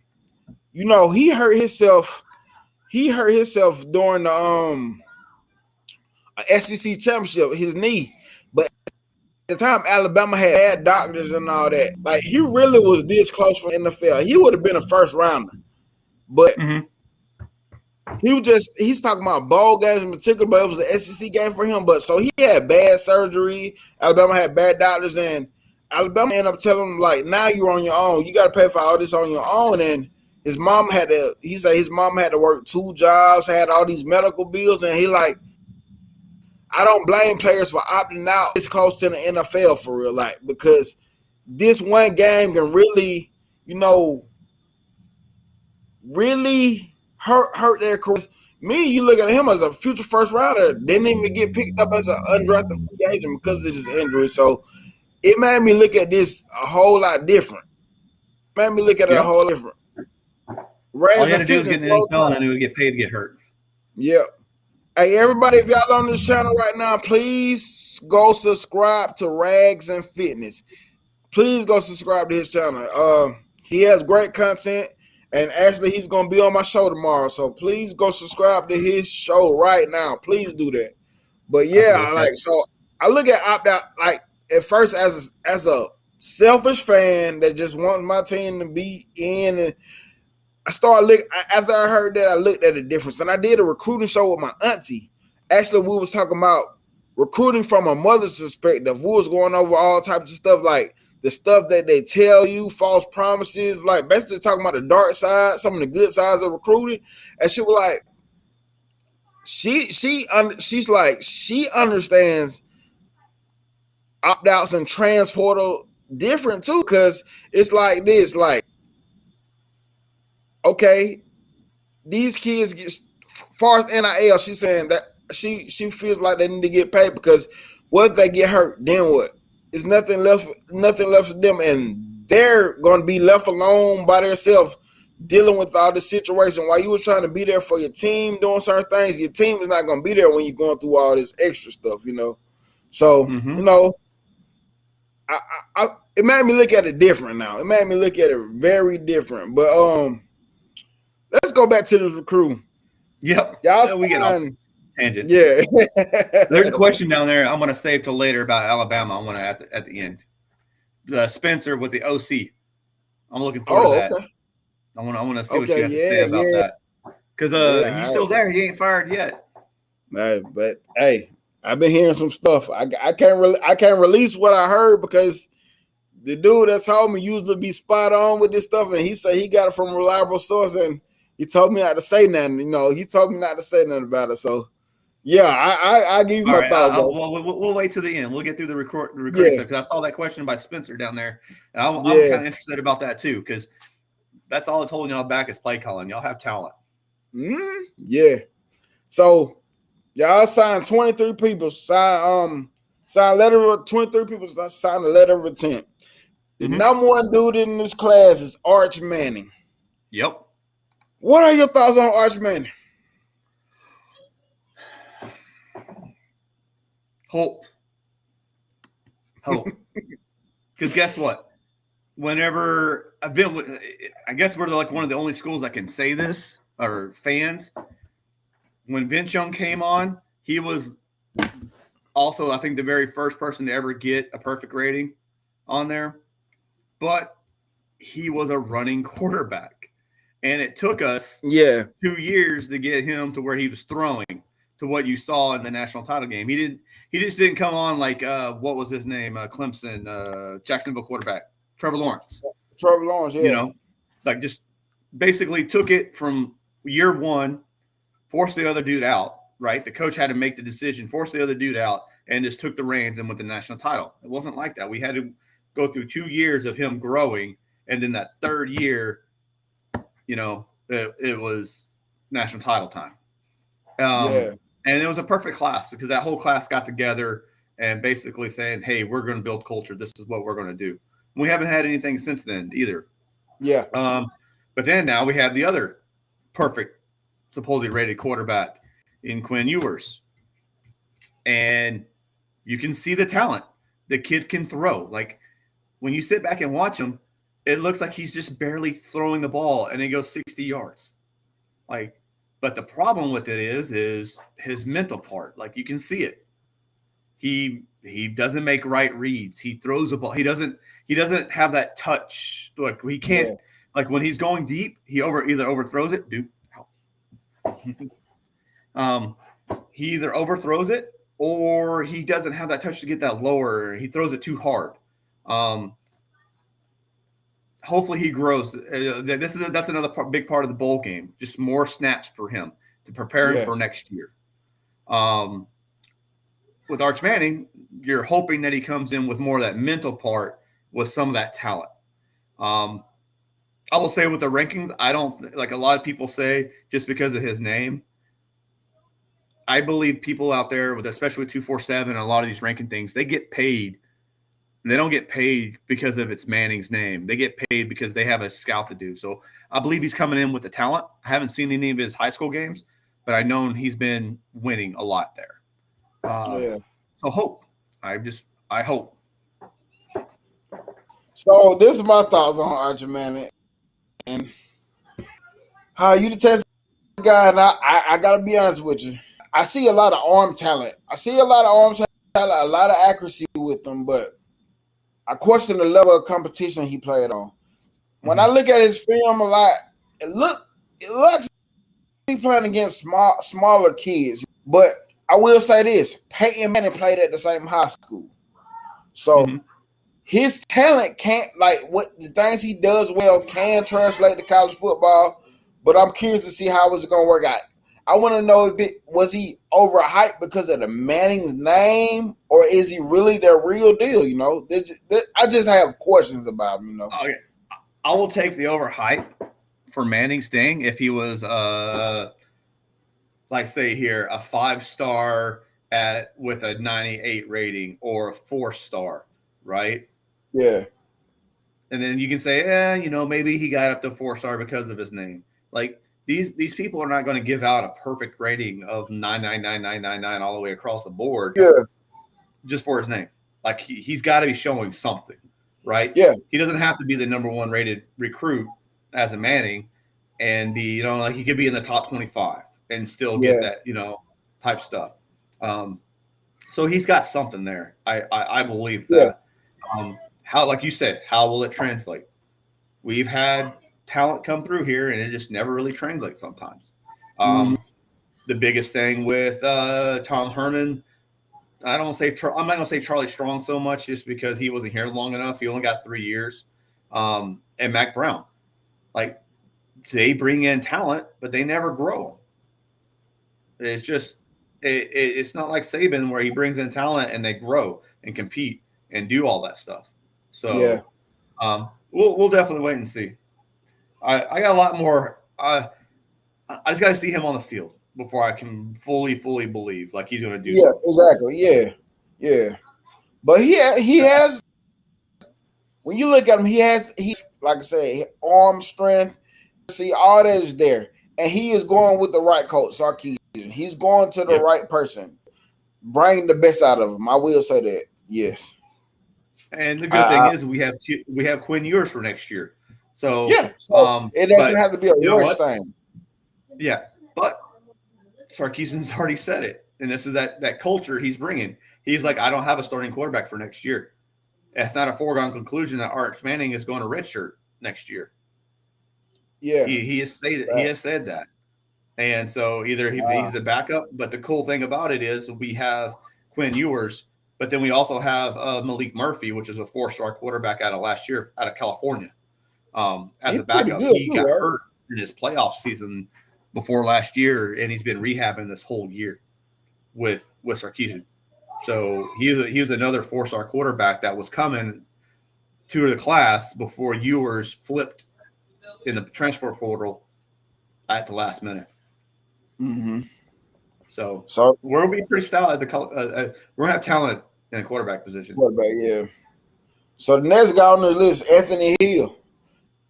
he hurt himself. He hurt himself during the SEC championship, his knee. But at the time, Alabama had doctors and all that. Like, he really was this close from NFL. He would have been a first rounder, but. He's talking about bowl games in particular, but it was an SEC game for him. But so he had bad surgery. Alabama had bad doctors, and Alabama ended up telling him, like, now you're on your own. You got to pay for all this on your own. And his mom had to work 2 jobs, had all these medical bills, and he like, I don't blame players for opting out this close to the NFL for real, like, because this one game can really, really hurt their career. You look at him as a future first rounder, didn't even get picked up as an undrafted free agent because of his injury. So it made me look at this a whole lot different. A whole different. All you had to do is get in the NFL and he would get paid to get hurt. Yep. Hey, everybody, if y'all on this channel right now, please go subscribe to Rags and Fitness. Please go subscribe to his channel. He has great content. And actually, he's going to be on my show tomorrow. So please go subscribe to his show right now. Please do that. But yeah, so I look at opt-out, like, at first as a selfish fan that just wants my team to be in. And I started looking, after I heard that, I looked at the difference. And I did a recruiting show with my auntie. Actually, we was talking about recruiting from a mother's perspective. We was going over all types of stuff, like the stuff that they tell you, false promises, like basically talking about the dark side, some of the good sides of recruiting. And she was like, she's like, she understands opt-outs and transporter different too, because it's like this, like, okay, these kids get, far as NIL, she's saying that she feels like they need to get paid, because what if they get hurt? Then what? There's nothing left for them, and they're going to be left alone by themselves dealing with all this situation. While you were trying to be there for your team doing certain things, your team is not going to be there when you're going through all this extra stuff, So, it made me look at it different now. It made me look at it very different. But let's go back to this recruiting. Yep. We get off tangents. Yeah. There's a question down there I'm going to save till later about Alabama. I want to at the end. Spencer with the OC. I'm looking forward to that. Okay. I want to see what you have to say about that. Because he's still there. He ain't fired yet. But hey, I've been hearing some stuff. I can't release what I heard because the dude that told me usually be spot on with this stuff, and he said he got it from a reliable source, and he told me not to say nothing. He told me not to say nothing about it. So yeah, I give you my thoughts. We'll wait till the end. We'll get through the recording stuff because I saw that question by Spencer down there, and I'm kind of interested about that too because that's all it's holding y'all back is play calling. Y'all have talent. Yeah. So y'all signed 23 people. Sign letter of 23 people. Signed a letter of intent. The number one dude in this class is Arch Manning. Yep. What are your thoughts on Arch Manning? Hope. Because guess what? Whenever I've been with, I guess we're like one of the only schools that can say this, or fans. When Vince Young came on, he was also, I think, the very first person to ever get a perfect rating on there. But he was a running quarterback. And it took us 2 years to get him to where he was throwing to what you saw in the national title game. He just didn't come on like what was his name? Clemson, Jacksonville quarterback, Trevor Lawrence. Trevor Lawrence, yeah. Like just basically took it from year one, forced the other dude out, right? The coach had to make the decision, forced the other dude out, and just took the reins and won the national title. It wasn't like that. We had to go through 2 years of him growing, and then that third year, it was national title time. And it was a perfect class because that whole class got together and basically saying, hey, we're going to build culture. This is what we're going to do. We haven't had anything since then either. Yeah. But then now we have the other perfect, supposedly rated quarterback in Quinn Ewers. And you can see the talent. The kid can throw. Like when you sit back and watch him, it looks like he's just barely throwing the ball and he goes 60 yards. But the problem with it is his mental part. Like you can see it. He doesn't make right reads. He throws a ball. He doesn't have that touch. Like he can't. Like when he's going deep, he either overthrows it. He either overthrows it or he doesn't have that touch to get that lower. He throws it too hard. Hopefully he grows. That's another big part of the bowl game. Just more snaps for him to prepare him for next year. With Arch Manning, you're hoping that he comes in with more of that mental part with some of that talent. I will say with the rankings, I don't like a lot of people say just because of his name. I believe people out there, especially with 247 and a lot of these ranking things, they get paid. They don't get paid because of it's Manning's name. They get paid because they have a scout to do. So I believe he's coming in with the talent. I haven't seen any of his high school games, but I know he's been winning a lot there. So hope. I hope. So this is my thoughts on Arch Manning. And how you the test guy, and I gotta be honest with you. I see a lot of arm talent. A lot of accuracy with them, but I question the level of competition he played on. When I look at his film a lot, it looks like he's playing against smaller kids. But I will say this: Peyton Manning played at the same high school, so his talent can't what the things he does well can translate to college football. But I'm curious to see how it's going to work out. I want to know was he overhyped because of the Manning's name, or is he really the real deal? I just have questions about him. Okay. I will take the overhype for Manning's thing if he was, say here, a 5-star with a 98 rating or a 4-star, right? Yeah. And then you can say, maybe he got up to 4-star because of his name. Like these people are not going to give out a perfect rating of 99999 all the way across the board. Yeah. Just for his name. Like he's got to be showing something, right? Yeah. He doesn't have to be the number 1 rated recruit as a Manning and be, he could be in the top 25 and still get that, type stuff. So he's got something there. I believe that. How, like you said, how will it translate? We've had talent come through here, and it just never really translates sometimes. the biggest thing with Tom Herman. I'm not gonna say Charlie Strong so much just because he wasn't here long enough. He only got 3 years. And Mac Brown, like they bring in talent, but they never grow. It's just it's not like Saban where he brings in talent and they grow and compete and do all that stuff. So we'll definitely wait and see. I got a lot more. I just got to see him on the field before I can fully believe like he's going to do. Yeah, something. exactly. Yeah. But he has. When you look at him, he's like I said, arm strength. See, all that is there, and he is going with the right coach, Sarkisian. He's going to the right person. Bring the best out of him. I will say that. Yes. And the good thing is we have Quinn Ewers for next year. So it doesn't have to be a rush thing. Yeah, but Sarkisian's already said it, and this is that culture he's bringing. He's like, I don't have a starting quarterback for next year. It's not a foregone conclusion that Arch Manning is going to redshirt next year. Yeah, he has said that, and so either he's the backup. But the cool thing about it is we have Quinn Ewers, but then we also have Malik Murphy, which is a 4-star quarterback out of last year out of California. As a backup, he got hurt in his playoff season before last year, and he's been rehabbing this whole year with Sarkisian. So he was another 4-star quarterback that was coming to the class before Ewers flipped in the transfer portal at the last minute. Mm-hmm. So we're gonna be pretty stout we're gonna have talent in a quarterback position. Yeah. So the next guy on the list, Anthony Hill.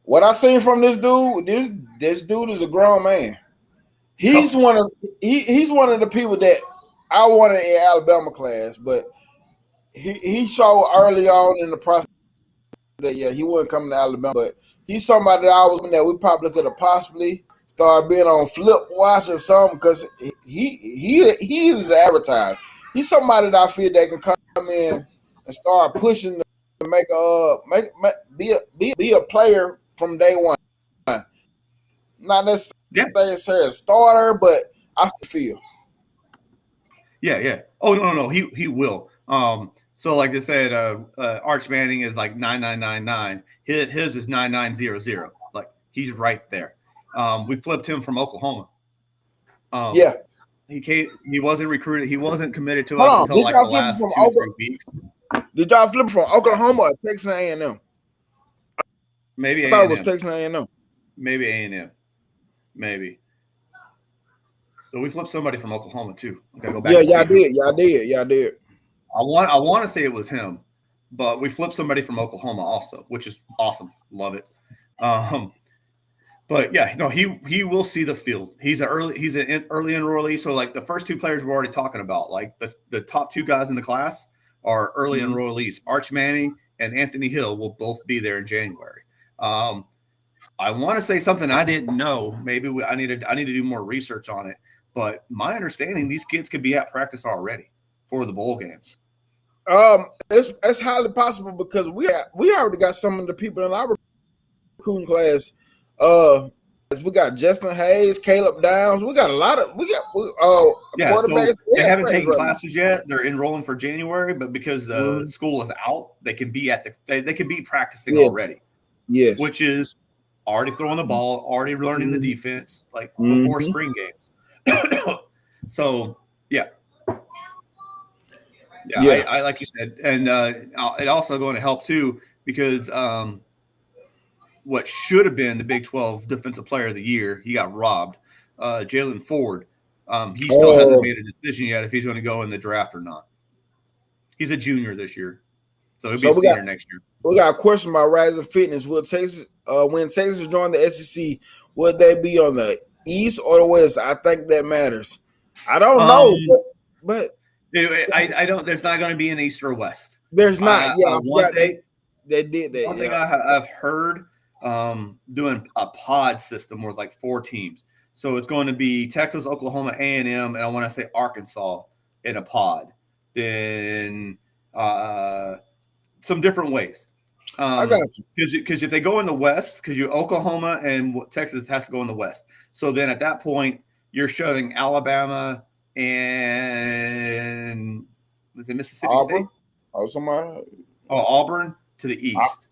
What I seen from this dude, this dude is a grown man. He's one of the people that I wanted in Alabama class, but he showed early on in the process that he wasn't coming to Alabama. But he's somebody that we probably could have possibly started being on flip watch or something because he is advertised. He's somebody that I feel that can come in and start pushing to be a player from day one. Not necessarily a starter, but I feel. Yeah. Oh no. He will. So like I said, Arch Manning is like 9999. His is 9900. Like he's right there. We flipped him from Oklahoma. He wasn't recruited. He wasn't committed to us until like the last 2 or 3 weeks. Did y'all flip from Oklahoma or Texas A&M? Maybe I thought it was Texas A&M. Maybe A&M. Maybe. So we flipped somebody from Oklahoma too. Go back. Y'all did. I want to say it was him, but we flipped somebody from Oklahoma also, which is awesome. Love it. But yeah, no, he will see the field. He's an early enrollee. So like the first 2 players we're already talking about, like the top 2 guys in the class are early enrollees. Arch Manning and Anthony Hill will both be there in January. I want to say something I didn't know. Maybe I need to do more research on it. But my understanding, these kids could be at practice already for the bowl games. It's highly possible because we already got some of the people in our recruiting class. We got Justin Hayes, Caleb Downs. We got a lot of quarterbacks. So they haven't taken classes yet. They're enrolling for January, but because the school is out, they can be they can be practicing already. Yes, which is already throwing the ball, already learning the defense, like before spring games. So yeah. I like you said, and it also going to help too because what should have been the Big 12 Defensive Player of the Year, he got robbed. Jalen Ford, he still hasn't made a decision yet if he's going to go in the draft or not. He's a junior this year, so he'll be a senior next year. We got a question about Rising Fitness. Will Texas, when Texas join the SEC, would they be on the East or the West? I think that matters. I don't know, but I don't. There's not going to be an East or West. There's not. They did that. One thing I've heard doing a pod system with like 4 teams. So it's going to be Texas, Oklahoma, A&M, and I want to say Arkansas in a pod. Then some different ways. I got you. Because if they go in the West, because Oklahoma and Texas has to go in the West. So then at that point, you're shoving Alabama and was it Mississippi Auburn? State? Oh, somebody. Auburn to the east.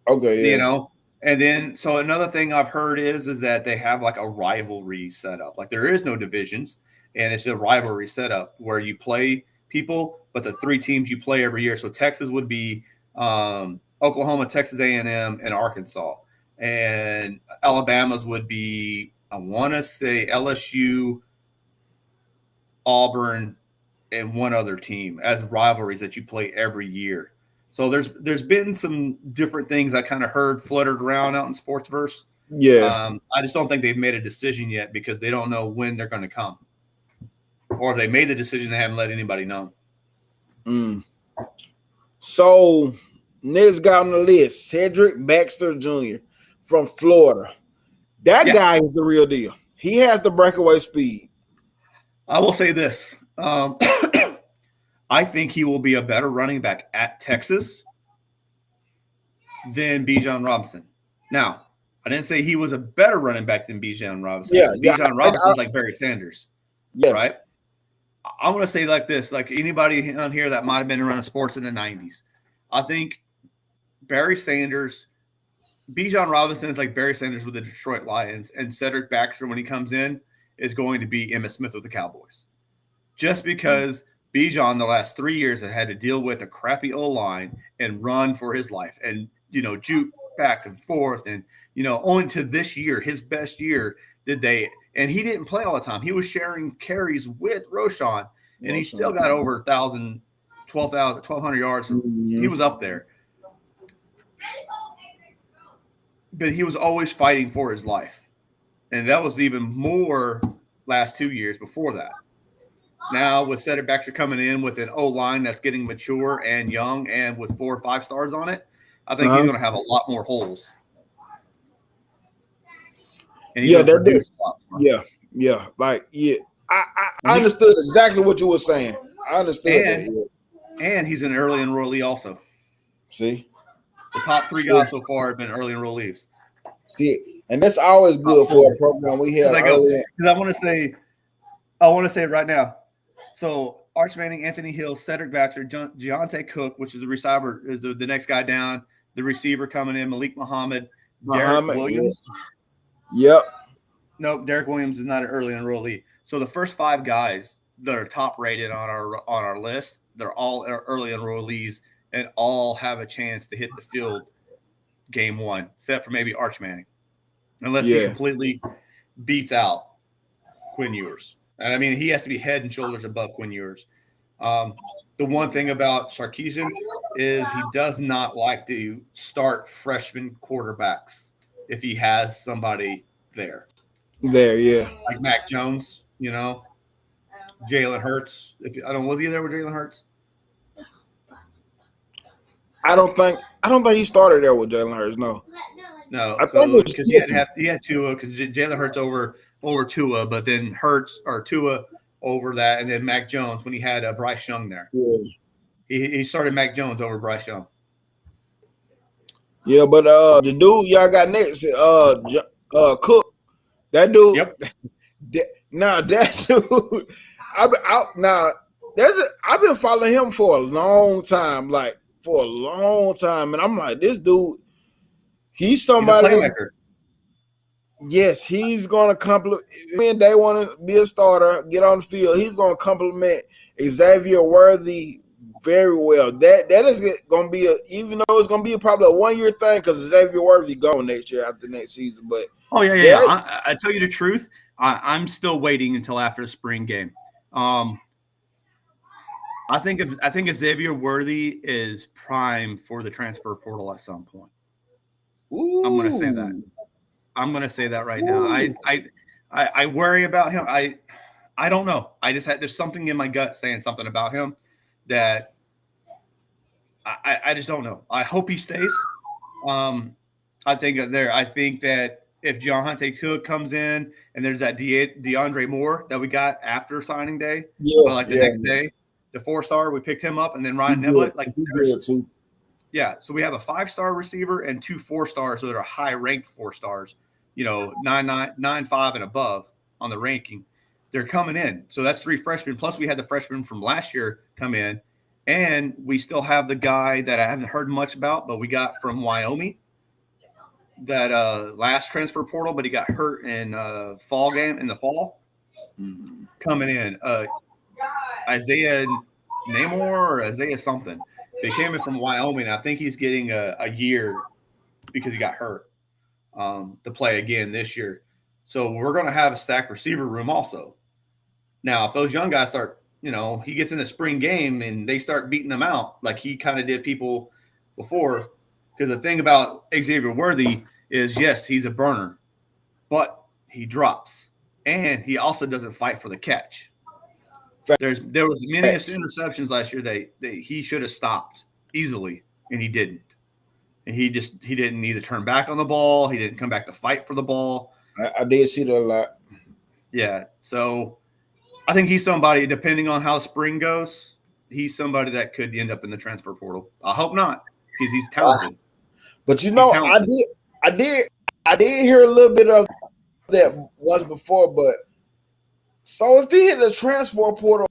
Okay, yeah. You know, and then so another thing I've heard is that they have like a rivalry set up. Like there is no divisions, and it's a rivalry setup where you play people, but the 3 teams you play every year. So Texas would be Oklahoma, Texas A&M, and Arkansas, and Alabama's would be I want to say LSU, Auburn, and one other team as rivalries that you play every year. So there's been some different things I kind of heard fluttered around out in Sportsverse. Yeah. I just don't think they've made a decision yet because they don't know when they're going to come. Or if they made the decision, they haven't let anybody know. So next guy on the list, Cedric Baxter Jr. from Florida. That guy is the real deal. He has the breakaway speed. I will say this. I think he will be a better running back at Texas than Bijan Robinson. Now, I didn't say he was a better running back than Bijan Robinson. Yeah, Bijan Robinson's like Barry Sanders, right? I want to say like this, like anybody on here that might have been around sports in the 90s. I think Barry Sanders, Bijan Robinson is like Barry Sanders with the Detroit Lions, and Cedric Baxter, when he comes in, is going to be Emmitt Smith with the Cowboys. Just because Bijan the last 3 years has had to deal with a crappy O-line and run for his life and, juke back and forth. And, only to this year, his best year, and he didn't play all the time. He was sharing carries with Roschon, and he still got over 1,000, 1,200 yards. He was up there. But he was always fighting for his life. And that was even more last 2 years before that. Now, with Cedric Baxter coming in with an O-line that's getting mature and young and with 4 or 5 stars on it, I think he's going to have a lot more holes. And he's that did. Yeah. I understood exactly what you were saying. I understood that. And he's an early enrollee also. See? The top 3 guys so far have been early enrollees. See, and that's always good for a program we have. Because I want to say it right now. So Arch Manning, Anthony Hill, Cedric Baxter, Deontay Cook, which is the receiver, is the next guy down. The receiver coming in, Malik Muhammad, Derek Williams. Yep. Nope, Derek Williams is not an early enrollee. So the first 5 guys that are top rated on our list, they're all early enrollees and all have a chance to hit the field game 1, except for maybe Arch Manning, unless he completely beats out Quinn Ewers. And I mean, he has to be head and shoulders above Quinn Ewers. The one thing about Sarkisian is he does not like to start freshman quarterbacks if he has somebody there. Like Mac Jones, Jalen Hurts. Was he there with Jalen Hurts? I don't think he started there with Jalen Hurts. No. I think because he had Tua, because Jalen Hurts over Tua, but then Hurts or Tua over that, and then Mac Jones when he had Bryce Young there. Yeah. He started Mac Jones over Bryce Young. Yeah, but the dude y'all got next, Cook, that dude. Yep. That dude. I've been following him for a long time, and I'm like, this dude, he's somebody. He's a playmaker. Yes, he's going to complement. When they want to be a starter, get on the field, he's going to complement Xavier Worthy very well. That is going to be even though it's going to be probably a 1-year thing because Xavier Worthy gone next year after next season. But I tell you the truth, I'm still waiting until after the spring game. I think Xavier Worthy is prime for the transfer portal at some point. Ooh. I'm going to say that. I'm going to say that right now. I worry about him. I don't know. There's something in my gut saying something about him that I just don't know. I hope he stays. I think that if John Hunter Cook comes in and there's that DeAndre Moore that we got after signing day, next day, the 4-star, we picked him up, and then Ryan Niblett, yeah. So we have a 5-star receiver and 2 4-stars that are high ranked 4-stars. 9.5 and above on the ranking. they're coming in. So that's 3 freshmen. Plus, we had the freshmen from last year come in. And we still have the guy that I haven't heard much about, but we got from Wyoming, that last transfer portal, but he got hurt in the fall, coming in. Isaiah Namor or Isaiah something. They came in from Wyoming. I think he's getting a year because he got hurt to play again this year. So we're going to have a stacked receiver room also. Now, if those young guys start, he gets in the spring game and they start beating them out like he kind of did people before. Because the thing about Xavier Worthy is, yes, he's a burner, but he drops. And he also doesn't fight for the catch. There was many interceptions last year that he should have stopped easily, and he didn't. And he didn't either turn back on the ball. He didn't come back to fight for the ball. I did see that a lot. Yeah. So I think he's somebody, depending on how spring goes, he's somebody that could end up in the transfer portal. I hope not, because he's talented. But I did hear a little bit of that once before, but so if he hit the transfer portal,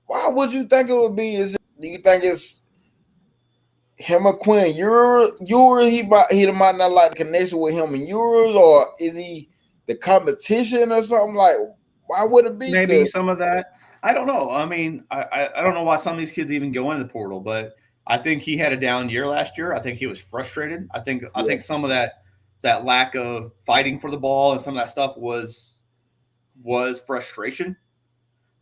why would you think it would be? Do you think it's him or Quinn? He might not like the connection with him and yours, or is he the competition or something? Like, why would it be? Maybe some of that. I don't know. I mean, I don't know why some of these kids even go into the portal, but I think he had a down year last year. I think he was frustrated. I think some of that lack of fighting for the ball and some of that stuff was frustration.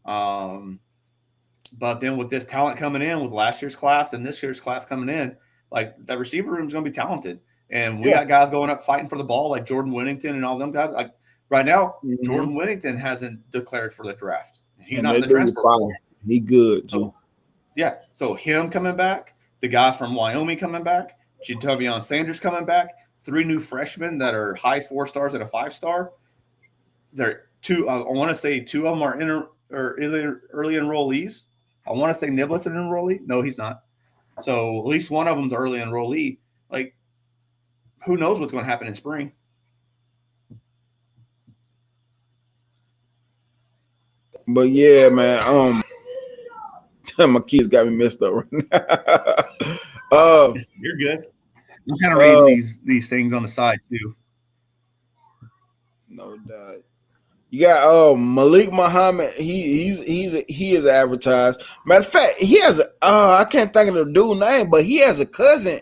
But then with this talent coming in, with last year's class and this year's class coming in, like the receiver room is going to be talented. And we got guys going up fighting for the ball like Jordan Whittington and all them guys. Like right now, Jordan Whittington hasn't declared for the draft. He's not in the transfer. He good too. So him coming back, the guy from Wyoming coming back, Jatavion Sanders coming back, 3 new freshmen that are high 4 stars and a 5-star. They're two. I want to say 2 of them are early enrollees. I want to say Niblett's an enrollee. No, he's not. So at least one of them's early enrollee. Like, who knows what's going to happen in spring? But yeah, man. My kids got me messed up right now. You're good. I'm kind of reading these things on the side too. No doubt. You got Malik Muhammad. He is advertised. Matter of fact, he has I can't think of the dude's name, but he has a cousin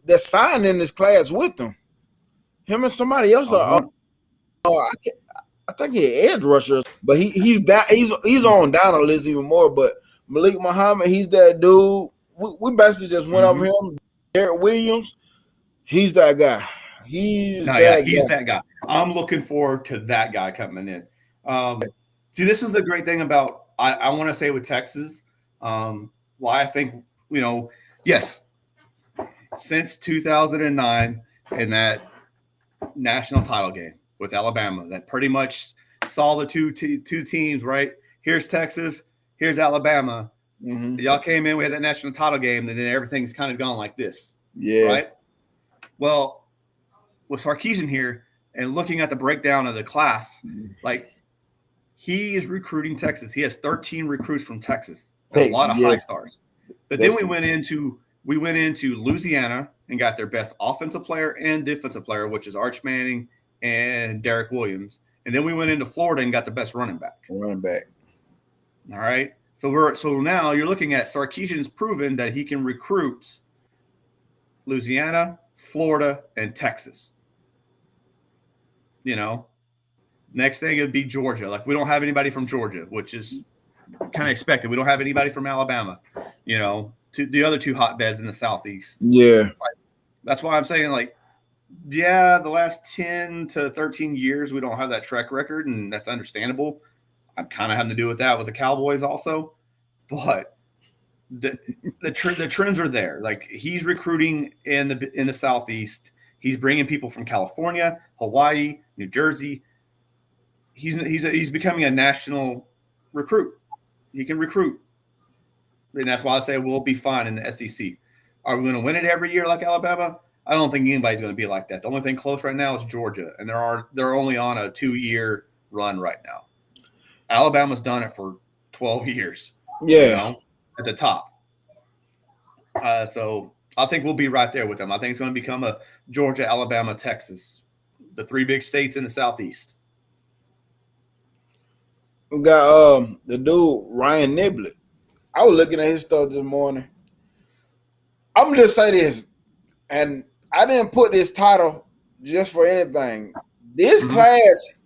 that signed in this class with him. Him and somebody else are. I think he's an edge rusher, but he's on down the list even more. But Malik Muhammad, he's that dude. We basically just went over him. Derek Williams, he's that guy. He's that guy. I'm looking forward to that guy coming in. See, this is the great thing about I want to say with Texas. Why I think yes, since 2009 in that national title game with Alabama, that pretty much saw the two teams, right? Here's Texas, here's Alabama. Y'all came in, we had that national title game, and then everything's kind of gone like this. Yeah. Right? Well, with Sarkisian here and looking at the breakdown of the class, like he is recruiting Texas. He has 13 recruits from Texas. That's a lot of high stars. But then we went into Louisiana and got their best offensive player and defensive player, which is Arch Manning and Derek Williams. And then we went into Florida and got the best running back. All right. So now you're looking at Sarkisian's proven that he can recruit Louisiana, Florida, and Texas. Next thing it'd be Georgia. Like we don't have anybody from Georgia, which is kind of expected. We don't have anybody from Alabama. The other 2 hotbeds in the Southeast. Yeah. That's why I'm saying, the last 10 to 13 years, we don't have that track record, and that's understandable. I'm kind of having to do with that with the Cowboys also. But the trends are there. Like he's recruiting in the Southeast. He's bringing people from California, Hawaii, New Jersey. He's becoming a national recruit. He can recruit. And that's why I say we'll be fine in the SEC. Are we going to win it every year like Alabama? I don't think anybody's going to be like that. The only thing close right now is Georgia, and they're only on a 2-year run right now. Alabama's done it for 12 years. Yeah. At the top. So I think we'll be right there with them. I think it's going to become a Georgia, Alabama, Texas, the three big states in the Southeast. We got the dude Ryan Niblett. I was looking at his stuff this morning. I'm gonna just say this, and I didn't put this title just for anything. This class,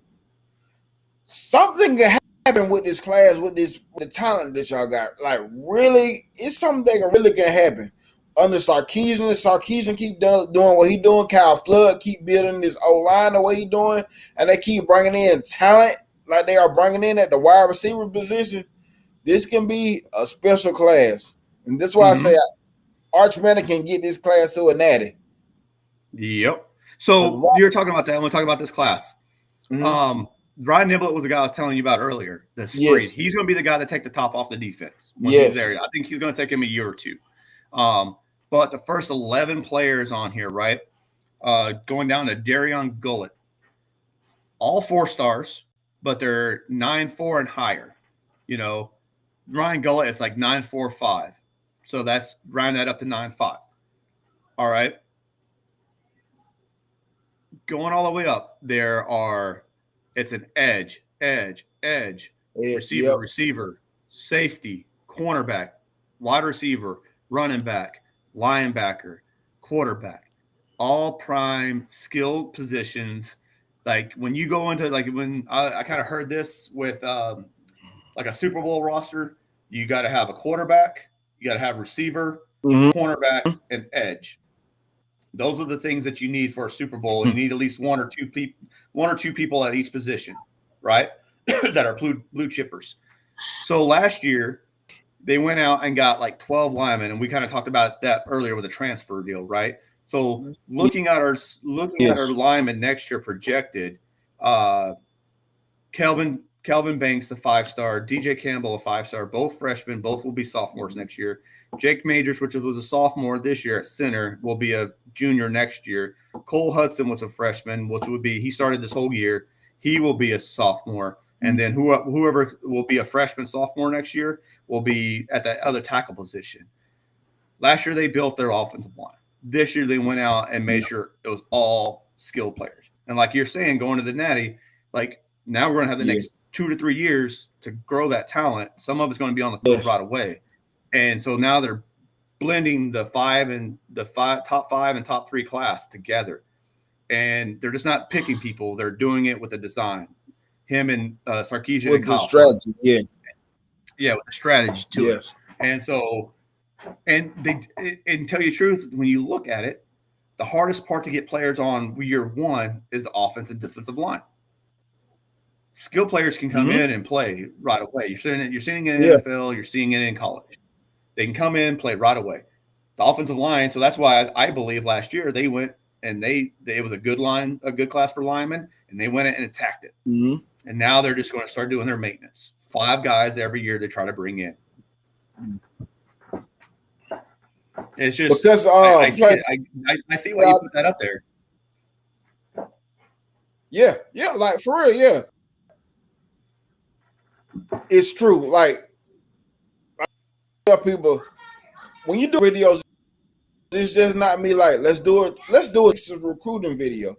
something can happen with this class, with the talent that y'all got. Like, really, it's something that really can happen. Under Sarkisian keep doing what he doing. Kyle Flood keep building this O-line the way he doing, and they keep bringing in talent like they are bringing in at the wide receiver position. This can be a special class, and that's why I say Arch Manning can get this class to a natty. Yep. So you're talking about that. I'm going to talk about this class. Ryan Niblett was the guy I was telling you about earlier. The Spree. Yes. He's going to be the guy that take the top off the defense when he's there. I think he's going to take him a year or two. But the first 11 players on here, right, going down to Darion Gullett, all 4 stars, but they're 9.4 and higher. Ryan Gullett is like 9.45. So that's round that up to 9.5. All right. Going all the way up, it's an edge, receiver, safety, cornerback, wide receiver, running back, linebacker, quarterback, all prime skill positions. Like when you go into when I kind of heard this with like a Super Bowl roster, you got to have a quarterback, you got to have receiver, cornerback, and edge. Those are the things that you need for a Super Bowl. You need at least one or two people at each position, right? that are blue chippers. So last year they went out and got like 12 linemen, and we kind of talked about that earlier with the transfer deal, right? So looking at our linemen next year projected, Kelvin Banks, the 5-star, DJ Campbell, a 5-star, both freshmen, both will be sophomores next year. Jake Majors, which was a sophomore this year at center, will be a junior next year. Cole Hudson was a freshman, he started this whole year. He will be a sophomore. And then whoever will be a freshman, sophomore next year will be at that other tackle position. Last year, they built their offensive line. This year, they went out and made sure it was all skilled players. And like you're saying, going to the Natty, like now we're going to have the next 2 to 3 years to grow that talent. Some of it's going to be on the field right away. And so now they're blending the top 5 and top 3 class together. And they're just not picking people. They're doing it with a design. Him and Sarkisian with and Kyle. The strategy, yes. Yeah, with the strategy to it. And so, and tell you the truth, when you look at it, the hardest part to get players on year one is the offensive and defensive line. Skill players can come in and play right away. You're seeing it in the NFL. You're seeing it in college. They can come in, play right away. The offensive line. So that's why I believe last year they went and they was a good class for linemen, and they went in and attacked it. And now they're just going to start doing their maintenance. 5 guys every year they try to bring in. It's just because I see why you put that up there. Yeah, like for real, yeah. It's true. Like I tell people, when you do videos, it's just not me like, let's do it. It's a recruiting video.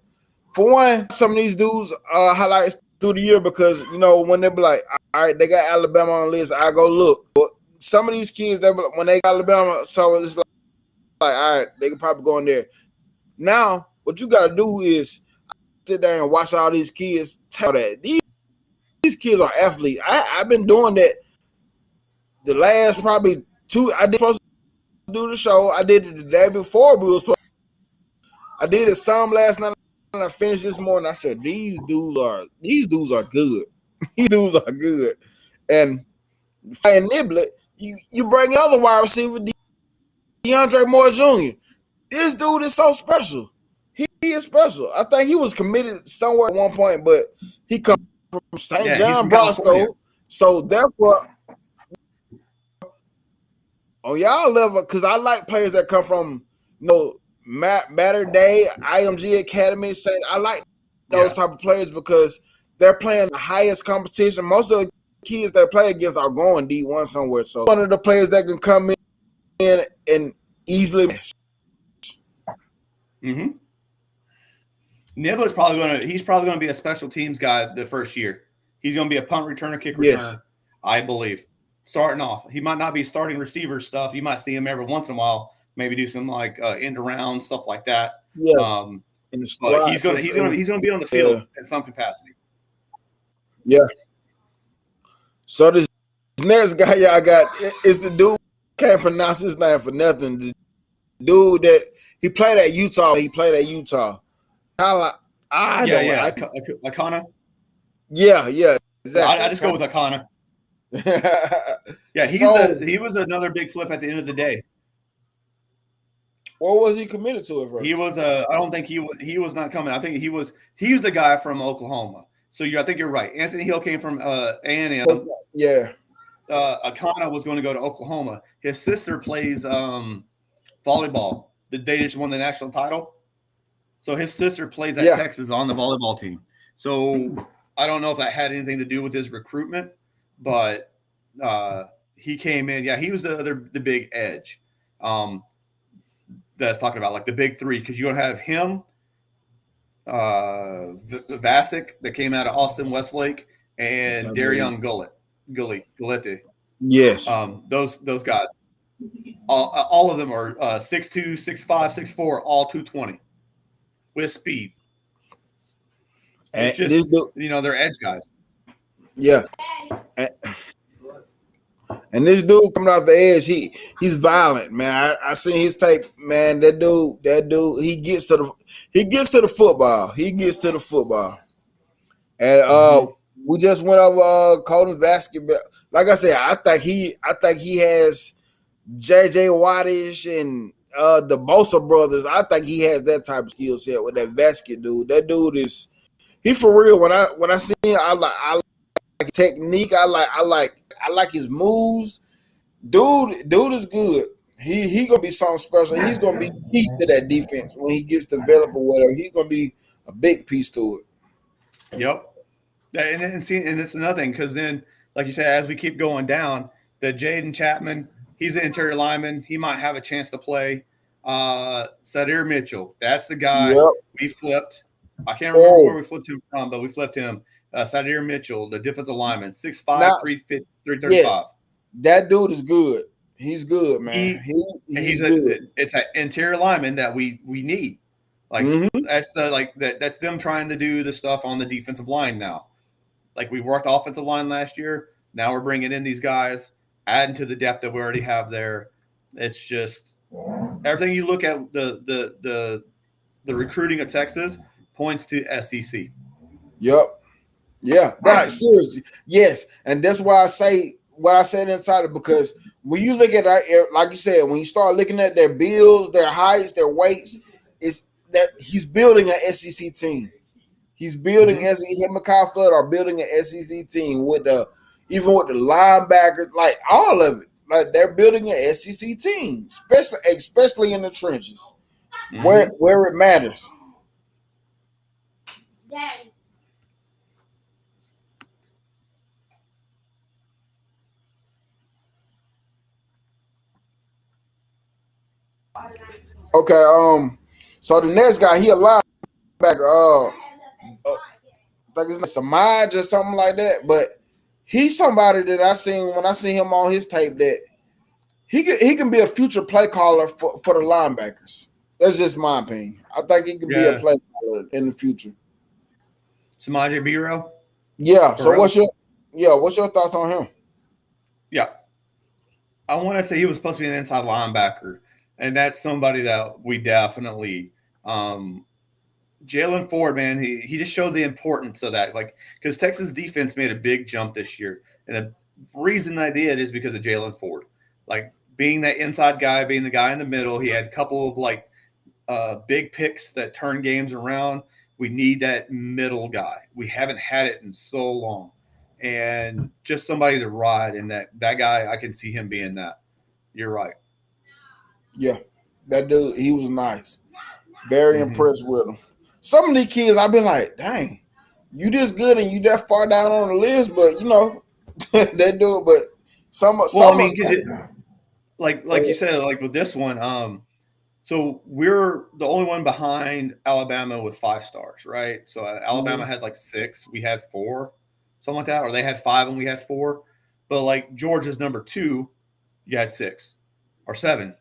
For one, some of these dudes highlights through the year because, when they be like, all right, they got Alabama on the list, I go look. But some of these kids, when they got Alabama, so it's like, all right, they can probably go in there. Now, what you got to do is sit there and watch all these kids tell that. These kids are athletes. I've been doing that the last probably 2. I did supposed to do the show. I did it the day before. I did it some last night, and I finished this morning. I said, these dudes are good. These dudes are good. And Niblett, you bring other wide receiver, DeAndre Moore Jr. This dude is so special. He is special. I think he was committed somewhere at one point, but he comes from St. John Bosco. So therefore, on y'all level, because I like players that come from Matter Day, IMG Academy. I like those type of players because they're playing the highest competition. Most of the kids that play against are going D1 somewhere. So one of the players that can come in and easily. Mm-hmm. Nibbler's he's probably gonna be a special teams guy the first year. He's gonna be a punt returner, kick returner, Yes. I believe. Starting off, he might not be starting receiver stuff. You might see him every once in a while, maybe do some like end around stuff like that. Yes. But he's gonna be on the field in some capacity. Yeah. So this next guy y'all got is the dude, can't pronounce his name for nothing. The dude that he played at Utah. Akana. Yeah, exactly. I just go with Akana. Yeah, he was another big flip at the end of the day. What was he committed to at first? He was I don't think he was not coming. I think he was the guy from Oklahoma. So I think you're right. Anthony Hill came from A&M. Yeah. Akana was going to go to Oklahoma. His sister plays volleyball. They just won the national title. So his sister plays at Texas on the volleyball team. So I don't know if that had anything to do with his recruitment, but he came in. Yeah, he was the big edge that's talking about, like the big three, because you're going to have him, the Vasic that came out of Austin Westlake, and Darion Gullette. Yes. Those guys. All of them are 6'2", 6'5", 6'4", all 220 with speed. And it's just, they're edge guys. Yeah. And this dude coming off the edge, he's violent, man. I seen his tape, man. That dude, he gets to the football. And we just went over Colton's basketball. Like I said, I think he has JJ Wattish and the Bosa brothers. I think he has that type of skill set with that basket dude. That dude he for real. When I see him, I like technique. I like his moves. Dude is good. He gonna be something special. He's gonna be key to that defense when he gets developed or whatever. He's gonna be a big piece to it. Yep. And it's another thing, because then, like you said, as we keep going down, the Jaden Chapman, he's an interior lineman. He might have a chance to play. Sadir Mitchell, that's the guy we flipped. I can't remember where we flipped him from, but we flipped him. Sadir Mitchell, the defensive lineman, 6'5", 335. Yes, that dude is good. He's good, man. He's good. It's an interior lineman that we need. Like that's them trying to do the stuff on the defensive line now. Like we worked offensive line last year. Now we're bringing in these guys, adding to the depth that we already have there. It's just everything you look at the recruiting of Texas points to SEC. Yep. Yeah. Right. Seriously. Yes. And that's why I say what I said inside it, because when you look at like you said, when you start looking at their builds, their heights, their weights, it's that he's building an SEC team. He's building him and Kyle Flood are building an SEC team with even with the linebackers, like all of it. Like they're building an SEC team, especially in the trenches, where it matters. Daddy. Okay, so the next guy, he a linebacker. I think his name Samaj or something like that. But he's somebody that I seen when I see him on his tape that he can be a future play caller for the linebackers. That's just my opinion. I think he can be a play caller in the future. Samaj Biro? Yeah. So what's your thoughts on him? Yeah. I want to say he was supposed to be an inside linebacker. And that's somebody that we definitely Jalen Ford, man, he just showed the importance of that. Like, because Texas defense made a big jump this year. And the reason they did is because of Jalen Ford. Like, being that inside guy, being the guy in the middle, he had a couple of big picks that turn games around. We need that middle guy. We haven't had it in so long. And just somebody to ride, and that guy, I can see him being that. You're right. Yeah, that dude, he was nice. Very impressed with him. Some of these kids, I'll be like, dang, you this good and you that far down on the list, but you know they do it. But like you said, like with this one, so we're the only one behind Alabama with 5 stars, right? So Alabama had like 6, we had 4, something like that, or they had 5 and we had 4. But like Georgia's number 2, you had 6 or 7.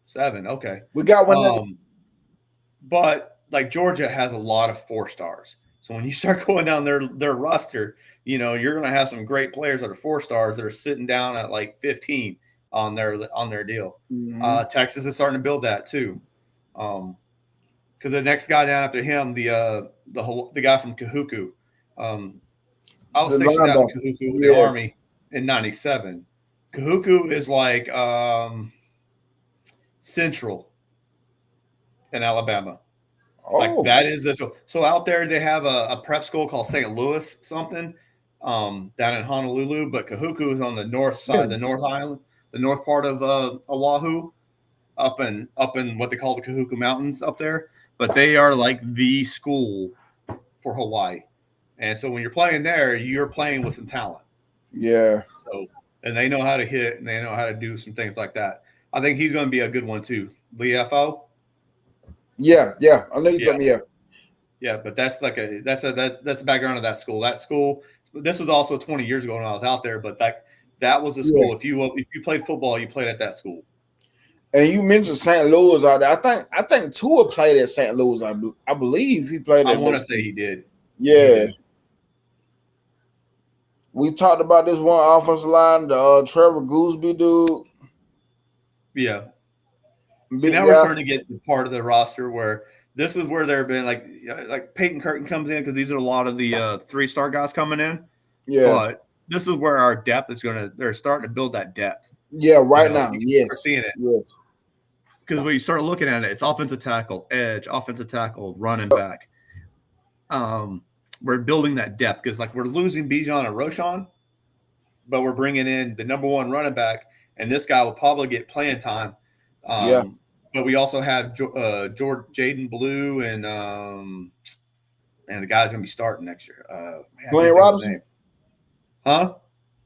7, okay. We got one. But like Georgia has a lot of 4 stars. So when you start going down their roster, you know, you're going to have some great players that are 4 stars that are sitting down at like 15 on their deal. Mm-hmm. Texas is starting to build that too. Because the next guy down after him, the guy from Kahuku, I was stationed out in Kahuku with the Army in '97. Kahuku is like Central in Alabama. Oh. Like that is so out there they have a prep school called St. Louis something down in Honolulu, but Kahuku is on the north side, the North Island, the north part of Oahu, up in what they call the Kahuku Mountains up there. But they are like the school for Hawaii, and so when you're playing there, you're playing with some talent. Yeah. So and they know how to hit and they know how to do some things like that. I think he's going to be a good one too. Liafo. Yeah. I know you told me. Yeah, but that's like that's the background of that school. That school. This was also 20 years ago when I was out there, but that was the school. Yeah. If you played football, you played at that school. And you mentioned St. Louis out there. I think Tua played at St. Louis. I believe he played. I want to say he did. Yeah. He did. We talked about this one offensive line, the Trevor Gooseby dude. Yeah. So now we're starting to get to part of the roster where this is where there have been like Peyton Curtin comes in because these are a lot of the 3-star guys coming in. Yeah. But this is where our depth is they're starting to build that depth. Yeah, now. Yes. We're seeing it. Yes. Because when you start looking at it, it's offensive tackle, edge, offensive tackle, running back. We're building that depth because like we're losing Bijan and Roshan, but we're bringing in the number 1 running back, and this guy will probably get playing time. But we also have Jaden Blue and the guy's gonna be starting next year. Clayton Robinson, huh?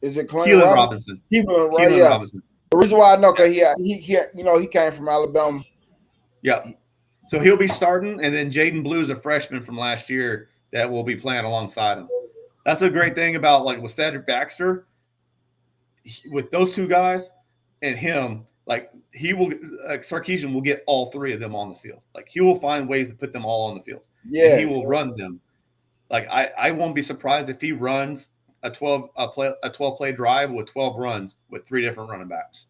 Is it Clayton Robinson? Keelan Robinson. The reason why I know because he came from Alabama. Yeah, so he'll be starting, and then Jaden Blue is a freshman from last year that will be playing alongside him. That's a great thing about like with Cedric Baxter, with those 2 guys and him. Like he will, Sarkisian will get all 3 of them on the field. Like he will find ways to put them all on the field. Yeah, and he will run them. Like I won't be surprised if he runs a 12 play drive with 12 runs with 3 different running backs.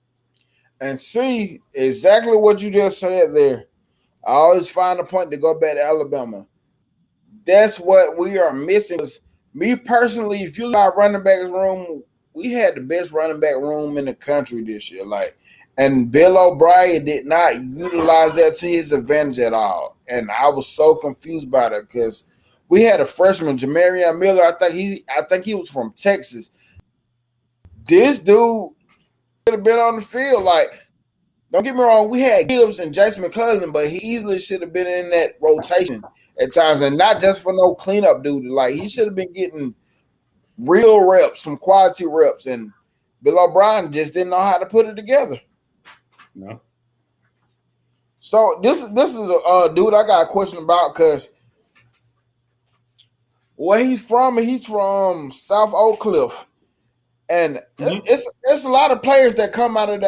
And see exactly what you just said there. I always find a point to go back to Alabama. That's what we are missing. Me personally, if you look at our running back room, we had the best running back room in the country this year. And Bill O'Brien did not utilize that to his advantage at all. And I was so confused by that because we had a freshman, Jamarion Miller. I think he was from Texas. This dude should have been on the field. Like, don't get me wrong, we had Gibbs and Jason McCullum, but he easily should have been in that rotation at times, and not just for no cleanup duty. Like, he should have been getting real reps, some quality reps, and Bill O'Brien just didn't know how to put it together. No. So this is a dude I got a question about because where he's from South Oak Cliff, and it's a lot of players that come out of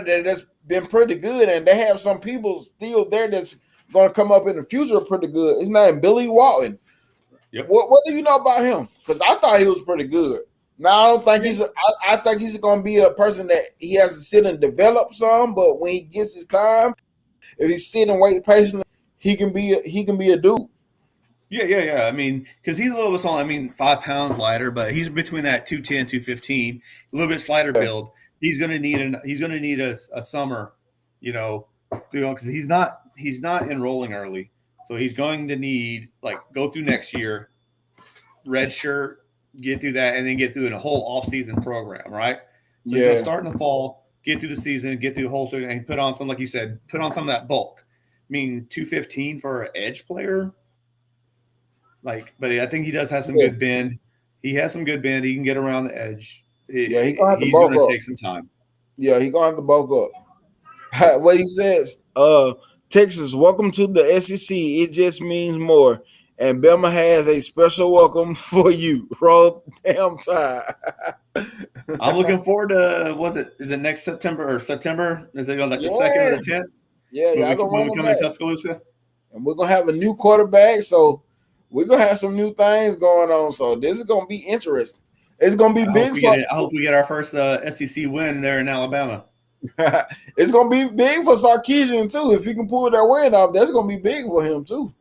there that's been pretty good, and they have some people still there that's going to come up in the future pretty good. His name Billy Walton. Yep. What do you know about him? Because I thought he was pretty good. Now I don't think I think he's going to be a person that he has to sit and develop some. But when he gets his time, if he's sitting and waiting patiently, he can be a dude. Yeah. I mean, because he's a little bit small. I mean, 5 pounds lighter, but he's between that 210, 215, a little bit slighter build. He's going to need a summer, because he's not enrolling early, so he's going to need go through next year, red shirt. Get through that, and then get through a whole off-season program, right? So he's gonna start in the fall, get through the season, get through the whole season, and put on some, like you said, put on some of that bulk. I mean, 215 for an edge player, But I think he does have some good bend. He has some good bend. He can get around the edge. He's gonna have to he's bulk going to up. take some time. Yeah, he's gonna have to bulk up. What he says, Texas, welcome to the SEC. It just means more. And Bama has a special welcome for you. Roll damn Tide. I'm looking forward to is it next September or September? Is it on the 2nd or the 10th? Yeah, when we come to Tuscaloosa? And we're gonna have a new quarterback, so we're gonna have some new things going on. So this is gonna be interesting. It's gonna be big. I hope we get our first SEC win there in Alabama. It's gonna be big for Sarkisian too. If he can pull that win off, that's gonna be big for him too.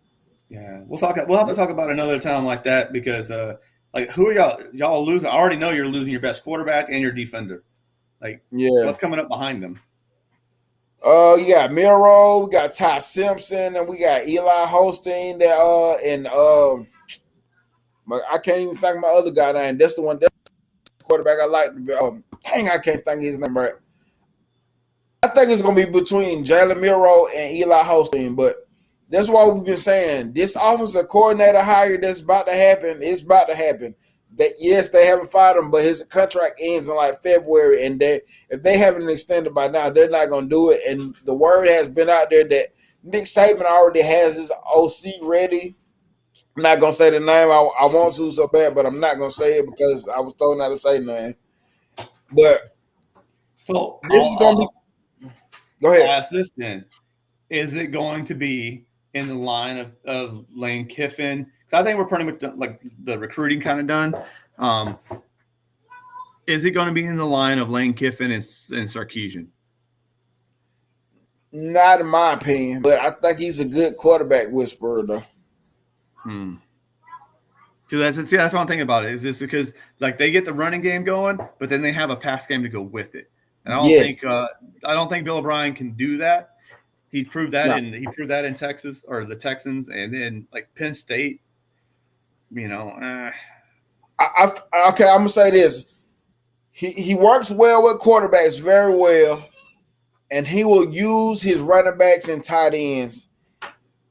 Yeah, we'll have to talk about another time like that because who are y'all losing? I already know you're losing your best quarterback and your defender. What's coming up behind them? You got Miro, we got Ty Simpson, and we got Eli Holstein. I can't even think of my other guy name. That's the one. That's the quarterback I like. I can't think of his name right. I think it's gonna be between Jalen Miro and Eli Holstein, but that's why we've been saying this offensive coordinator hire that's about to happen. It's about to happen. Yes, they haven't fired him, but his contract ends in like February, and if they haven't extended by now, they're not going to do it. And the word has been out there that Nick Saban already has his OC ready. I'm not going to say the name. I want to so bad, but I'm not going to say it because I was told not to say nothing. But so this is going to be – go ahead. I'll ask this then. Is it going to be in the line of Lane Kiffin? Because I think we're pretty much done, the recruiting kind of done. Is it going to be in the line of Lane Kiffin and Sarkisian? Not in my opinion, but I think he's a good quarterback whisperer, though. So that's what I'm thinking about it. Is this because they get the running game going, but then they have a pass game to go with it? And I don't think Bill O'Brien can do that. He proved that in Texas or the Texans, and then Penn State. Okay, I'm gonna say this. He works well with quarterbacks very well, and he will use his running backs and tight ends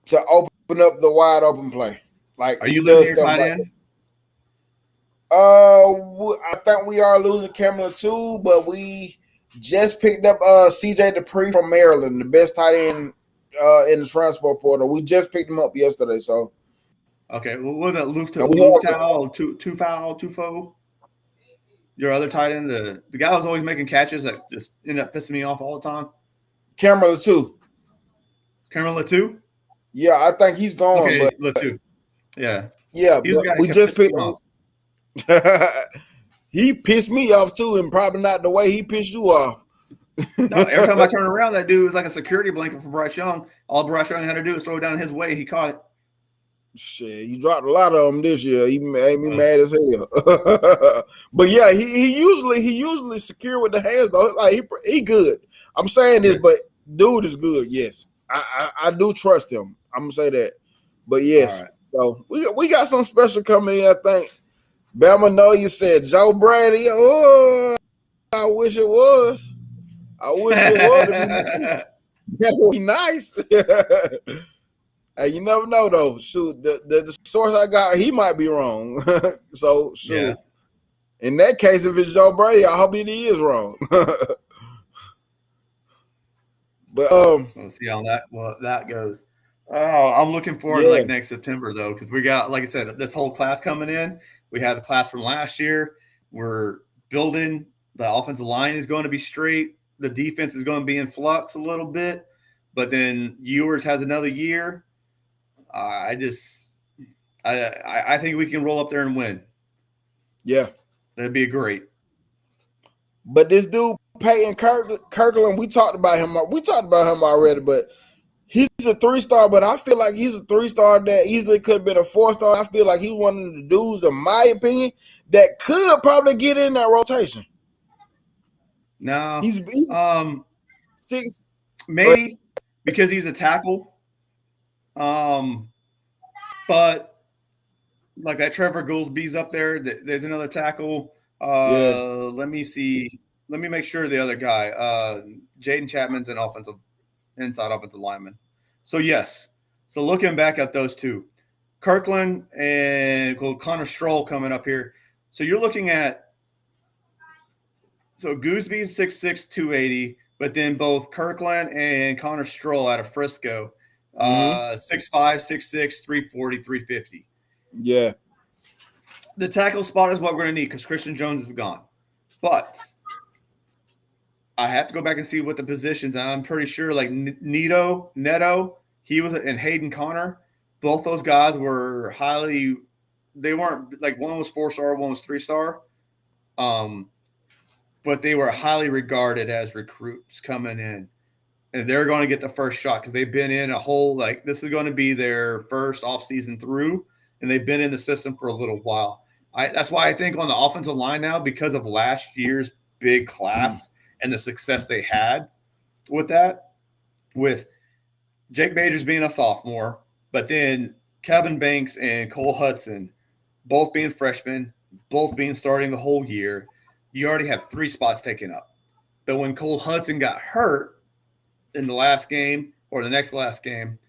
to open up the wide open play. Are you losing your tight end? I think we are losing Cameron too, but we just picked up CJ Dupree from Maryland, the best tight end in the transfer portal. We just picked him up yesterday, so. Okay, well, what about Tufo? Your other tight end, the guy who's always making catches that just end up pissing me off all the time. Cameron Latu. Cameron Latu? Yeah, I think he's gone. Okay, but Latu. Yeah. Yeah, but we just picked him up. He pissed me off too, and probably not the way he pissed you off. No, every time I turn around, that dude was like a security blanket for Bryce Young. All Bryce Young had to do was throw it down his way. He caught it. Shit, you dropped a lot of them this year. He made me mad as hell. But yeah, he usually secure with the hands though. He good. I'm saying this, but dude is good. Yes, I do trust him. I'm gonna say that. But yes, right. So we got some special coming in. I think Bama know you said Joe Brady. Oh, I wish it was. I wish it would. That would be nice. Hey, you never know though. Shoot, the source I got, he might be wrong. So shoot. Yeah. In that case, if it's Joe Brady, I hope he is wrong. But we'll see how that goes. Oh, I'm looking forward to next September though, because we got, like I said, this whole class coming in. We had the class from last year. We're building. The offensive line is going to be straight. The defense is going to be in flux a little bit, but then Ewers has another year. I think we can roll up there and win. Yeah, that'd be great. But this dude Peyton Kirkland, we talked about him already. But he's a 3-star. But I feel like he's a 3-star that easily could have been a 4-star. I feel like he's one of the dudes, in my opinion, that could probably get in that rotation. No, he's 6, maybe because he's a tackle. But like that Trevor Goolsby's up there. There's another tackle. Let me see. Let me make sure the other guy, Jaden Chapman's an inside offensive lineman. So yes. So looking back at those two, Kirkland and Connor Stroll coming up here. So you're looking at Goosby's 6'6", 280, but then both Kirkland and Connor Stroll out of Frisco, 6'5", 6'6", 340, 350. Yeah. The tackle spot is what we're going to need because Christian Jones is gone. But I have to go back and see what the positions. I'm pretty sure like Neto, he was, and Hayden Connor, both those guys were highly – they weren't – like one was 4-star, one was 3-star. But they were highly regarded as recruits coming in. And they're going to get the first shot because they've been in a whole – like this is going to be their first offseason through, and they've been in the system for a little while. That's why I think on the offensive line now, because of last year's big class and the success they had with that, with Jake Majors being a sophomore, but then Kevin Banks and Cole Hudson both being freshmen, both being starting the whole year, you already have 3 spots taken up. But when Cole Hudson got hurt in the last game or the next last game,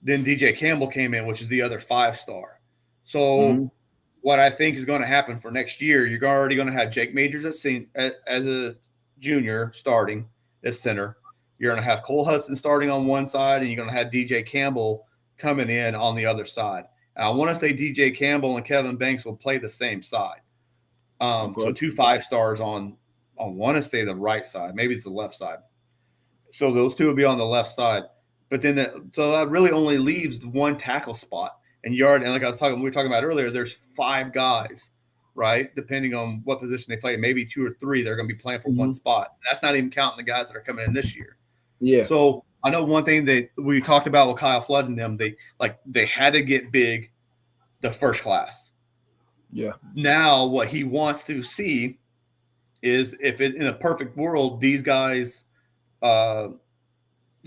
then DJ Campbell came in, which is the other 5-star. So what I think is going to happen for next year, you're already going to have Jake Majors as a junior starting as center. You're going to have Cole Hudson starting on one side, and you're going to have DJ Campbell coming in on the other side. And I want to say DJ Campbell and Kevin Banks will play the same side. So 2 5-stars on want to say the right side. Maybe it's the left side. So those 2 will be on the left side. But then so that really only leaves 1 tackle spot. And we were talking about earlier, there's 5 guys, right? Depending on what position they play, maybe 2 or 3, they're going to be playing for 1 spot. And that's not even counting the guys that are coming in this year. Yeah. So I know one thing that we talked about with Kyle Flood and them, they had to get big the first class. Yeah. Now what he wants to see is if in a perfect world, these guys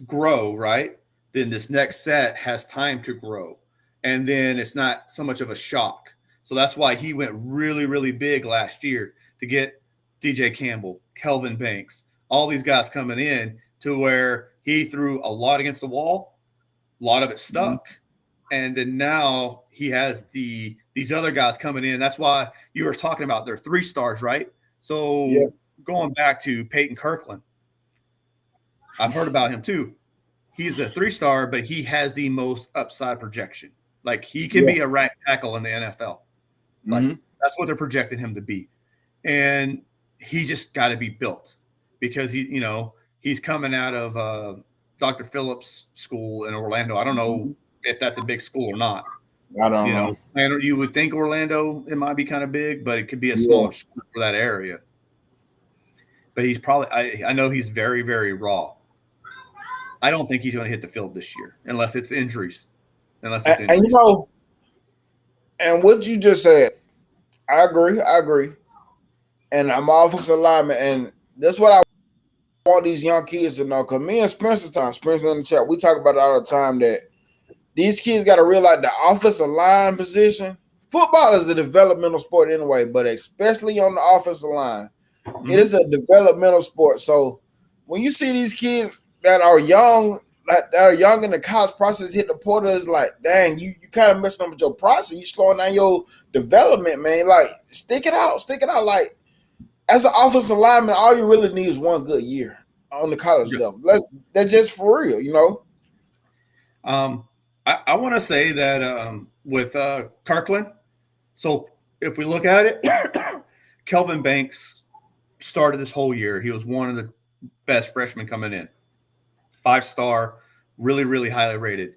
grow, right? Then this next set has time to grow. And then it's not so much of a shock. So that's why he went really, really big last year to get DJ Campbell, Kelvin Banks, all these guys coming in to where he threw a lot against the wall, a lot of it stuck. And then now he has these other guys coming in. That's why you were talking about they're 3-stars, right? So going back to Peyton Kirkland, I've heard about him too. He's a 3-star, but he has the most upside projection. Like he can be a right tackle in the NFL. Like that's what they're projecting him to be. And he just got to be built because he's coming out of Dr. Phillips School in Orlando. I don't know if that's a big school or not. I don't know. And you would think Orlando, it might be kind of big, but it could be a smaller school for that area. But he's probably I know he's very, very raw. I don't think he's going to hit the field this year unless it's injuries. And what you just said, I agree. And I'm offensive lineman, and that's what I want these young kids to know. Because me and Spencer in the chat, we talk about it all the time that these kids got to realize the offensive line position. Football is a developmental sport anyway, but especially on the offensive line, it is a developmental sport. So when you see these kids that are young in the college process hit the portal, is like, dang, you kind of messing up with your process. You slowing down your development, man. Like, stick it out. Like, as an offensive lineman, all you really need is 1 good year on the college level. That's just for real, I want to say that with Kirkland, so if we look at it, Kelvin Banks started this whole year. He was one of the best freshmen coming in. 5-star, really, really highly rated.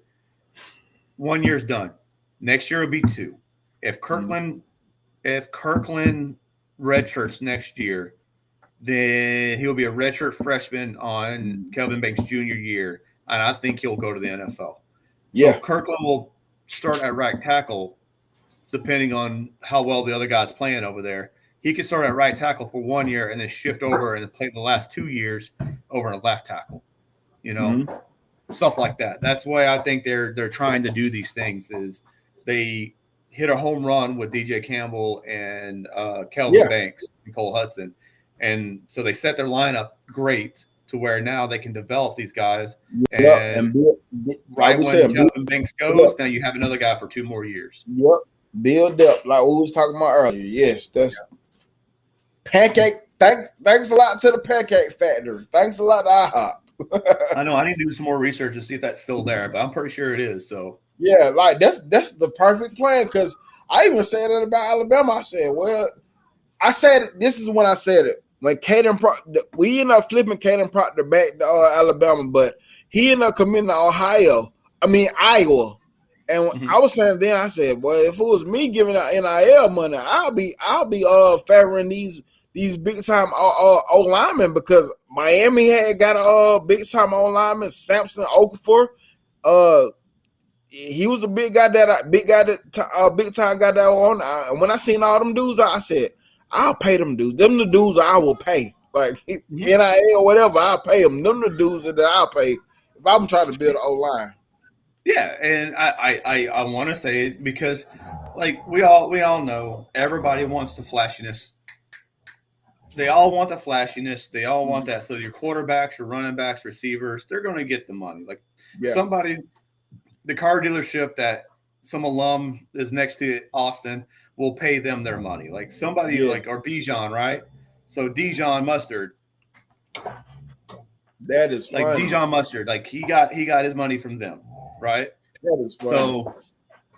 1 year's done. Next year will be 2. If Kirkland redshirts next year, then he'll be a redshirt freshman on Kelvin Banks' junior year, and I think he'll go to the NFL. Yeah. So Kirkland will start at right tackle, depending on how well the other guy's playing over there. He could start at right tackle for 1 year and then shift over and play the last 2 years over at left tackle. Stuff like that. That's why I think they're trying to do these things. Is they hit a home run with DJ Campbell and Kelvin Banks and Cole Hudson, and so they set their lineup great to where now they can develop these guys. Yep, And build, right when Justin Banks goes, up. now you have another guy for 2 more years. Yep, build up like we was talking about earlier. Yes, that's pancake. Thanks a lot to the Pancake Factory. Thanks a lot to IHOP. I know I need to do some more research to see if that's still there, but I'm pretty sure it is. So yeah, like that's the perfect plan because I even said it about Alabama. I said, well, I said this is when I said it. When we ended up flipping Caden Proctor back to Alabama, but he ended up coming to Iowa. And I was saying then, I said, well, if it was me giving out NIL money, I'll be favoring these big time O linemen because Miami had got a big time O lineman, Samson Okafor. He was a big time guy that on. When I seen all them dudes, I said, I'll pay them dudes. Them the dudes I will pay. Like NIL or whatever, I'll pay them. Them the dudes that I'll pay if I'm trying to build an O line. Yeah, and I want to say it because, like we all know, everybody wants the flashiness. They all want the flashiness. They all want that. So your quarterbacks, your running backs, receivers, they're going to get the money. Like somebody, the car dealership that some alum is next to Austin will pay them their money. Like somebody or Bijan, right? So Dijon Mustard. That is like funny. Dijon Mustard. Like he got his money from them, right? That is funny. So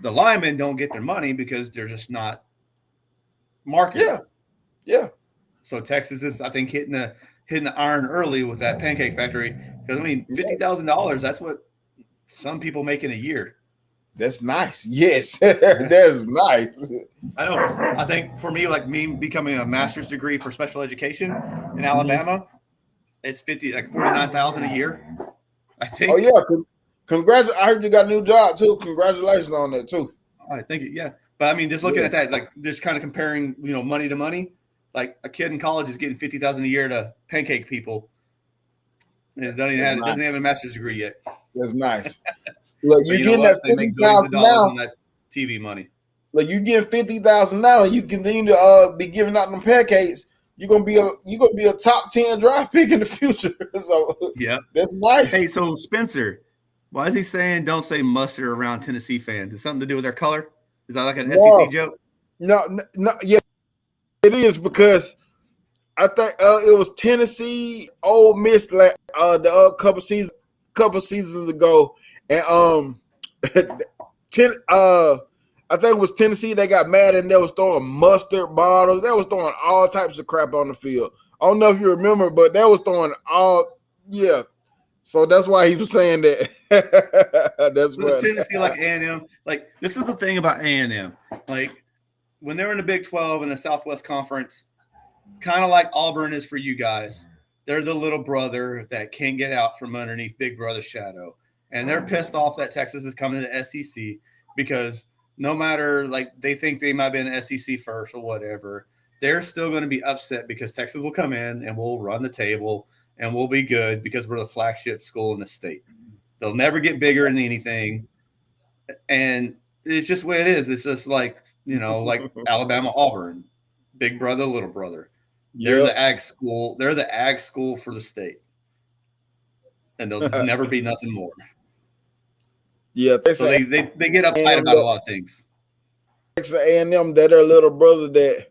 the linemen don't get their money because they're just not marketable. Yeah. So Texas is, I think, hitting the iron early with that Pancake Factory. Because I mean, $50,000. That's what some people make in a year. That's nice. Yes, that's nice. I know. I think for me, like me becoming a master's degree for special education in Alabama, it's $49,000 a year. I think. Oh yeah, congrats! I heard you got a new job too. Congratulations on that too. All right, thank you. Yeah, but I mean, just looking at that, like just kind of comparing, money to money. Like a kid in college is getting $50,000 a year to pancake people. It doesn't have a master's degree yet. That's nice. Look, you're getting that $50,000 now. On that TV money. Look, you getting $50,000 now, and you continue to be giving out them pancakes. You're gonna be a top 10 draft pick in the future. So yeah, that's nice. Hey, so Spencer, why is he saying don't say mustard around Tennessee fans? Is it something to do with their color? Is that like an SEC joke? No, yeah, it is because I think it was Tennessee, Ole Miss, the couple seasons ago. And I think it was Tennessee. They got mad and they was throwing mustard bottles. They was throwing all types of crap on the field. I don't know if you remember, but they was throwing So that's why he was saying that. That's what Tennessee like A&M. Like this is the thing about A&M. Like when they're in the Big 12 in the Southwest Conference, kind of like Auburn is for you guys. They're the little brother that can't get out from underneath Big Brother's shadow. And they're pissed off that Texas is coming to the SEC because no matter, like, they think they might be in the SEC first or whatever, they're still going to be upset because Texas will come in and we'll run the table and we'll be good because we're the flagship school in the state. They'll never get bigger than anything. And it's just the way it is. It's just like, like Alabama, Auburn, big brother, little brother. They're the ag school. They're the ag school for the state. And they'll never be nothing more. Yeah, so they get uptight about a lot of things. Texas A&M, that their little brother that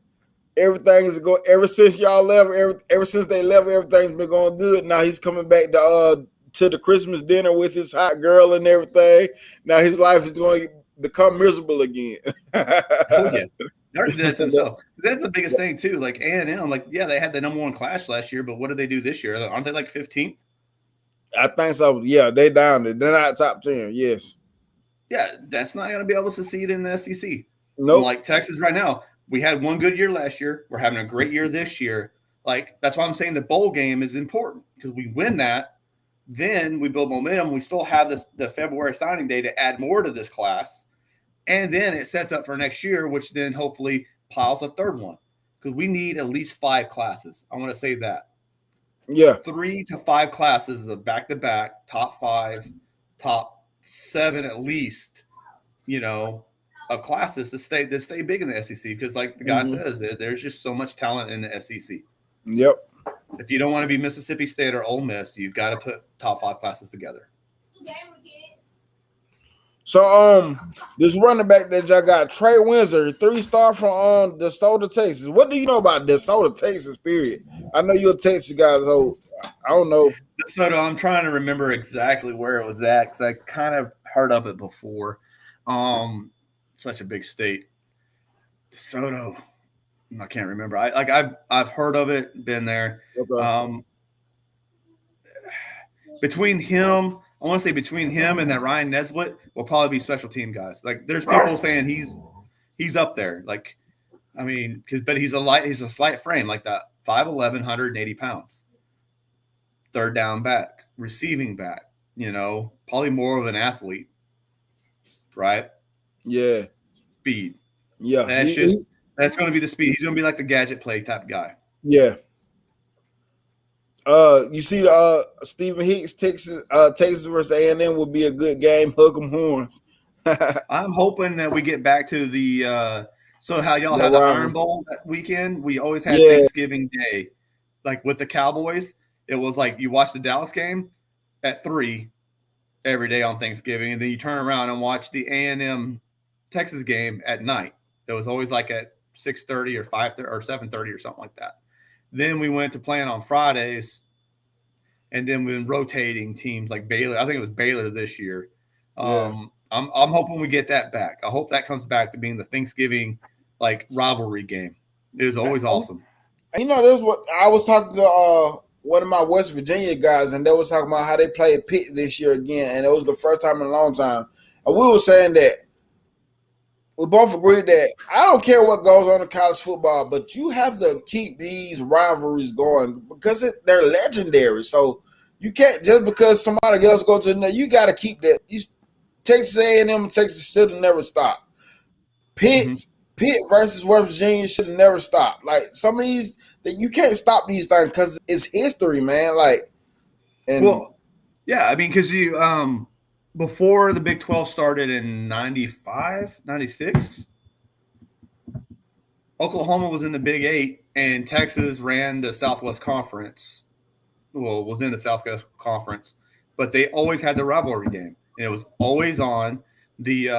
everything's going. Ever since y'all left, ever since they left, everything's been going good. Now he's coming back to the Christmas dinner with his hot girl and everything. Now his life is going to become miserable again. Oh yeah, that's himself. That's the biggest thing too. Like A&M, they had the number 1 class last year, but what did they do this year? Aren't they like 15th? I think so. Yeah, they down there. They're not top 10. Yes. Yeah, that's not going to be able to succeed in the SEC. Nope. Like Texas right now, we had one good year last year. We're having a great year this year. Like that's why I'm saying the bowl game is important because we win that, then we build momentum. We still have the February signing day to add more to this class, and then it sets up for next year, which then hopefully piles a third one because we need at least 5 classes. I want to say that. Yeah, 3 to 5 classes of back-to-back, top 5, top 7 at least, of classes to stay big in the SEC because, like the guy says, there's just so much talent in the SEC. Yep. If you don't want to be Mississippi State or Ole Miss, you've got to put top 5 classes together. So this running back that y'all got, Trey Windsor, 3-star from DeSoto, Texas. What do you know about DeSoto, Texas? Period. I know you're a Texas guy, so I don't know. DeSoto, I'm trying to remember exactly where it was at because I kind of heard of it before. Such a big state. DeSoto, I can't remember. I've heard of it, been there. Okay. Between him and that Ryan Nesbitt will probably be special team guys. Like there's people saying he's up there. Like, I mean, but he's a slight frame, like that 5'11", 180 pounds. Third down back, receiving back, probably more of an athlete. Right? Yeah. Speed. Yeah. That's going to be the speed. He's going to be like the gadget play type guy. Yeah. You see Stephen Hicks, Texas versus A&M will be a good game. Hook 'em horns. I'm hoping that we get back to the so how y'all have the Iron Bowl that weekend. We always had Thanksgiving Day, like with the Cowboys. It was like you watch the Dallas game at 3 every day on Thanksgiving, and then you turn around and watch the A&M Texas game at night. It was always like at 6:30 or 5:30 or 7:30 or something like that. Then we went to playing on Fridays, and then we've been rotating teams like Baylor. I think it was Baylor this year. I'm hoping we get that back. I hope that comes back to being the Thanksgiving like rivalry game. It was always awesome. This what I was talking to one of my West Virginia guys, and they was talking about how they played Pitt this year again, and it was the first time in a long time. And we were saying that we both agreed that I don't care what goes on in college football, but you have to keep these rivalries going because they're legendary. So you can't just because somebody else goes to the you got to keep that. Texas A&M and Texas should have never stopped. Pitt versus West Virginia should have never stopped. Like some of these, that you can't stop these things because it's history, man. Because you before the Big 12 started in 95, 96, Oklahoma was in the Big 8, and Texas ran the Southwest Conference. Well, was in the Southwest Conference, but they always had the rivalry game, and it was always on the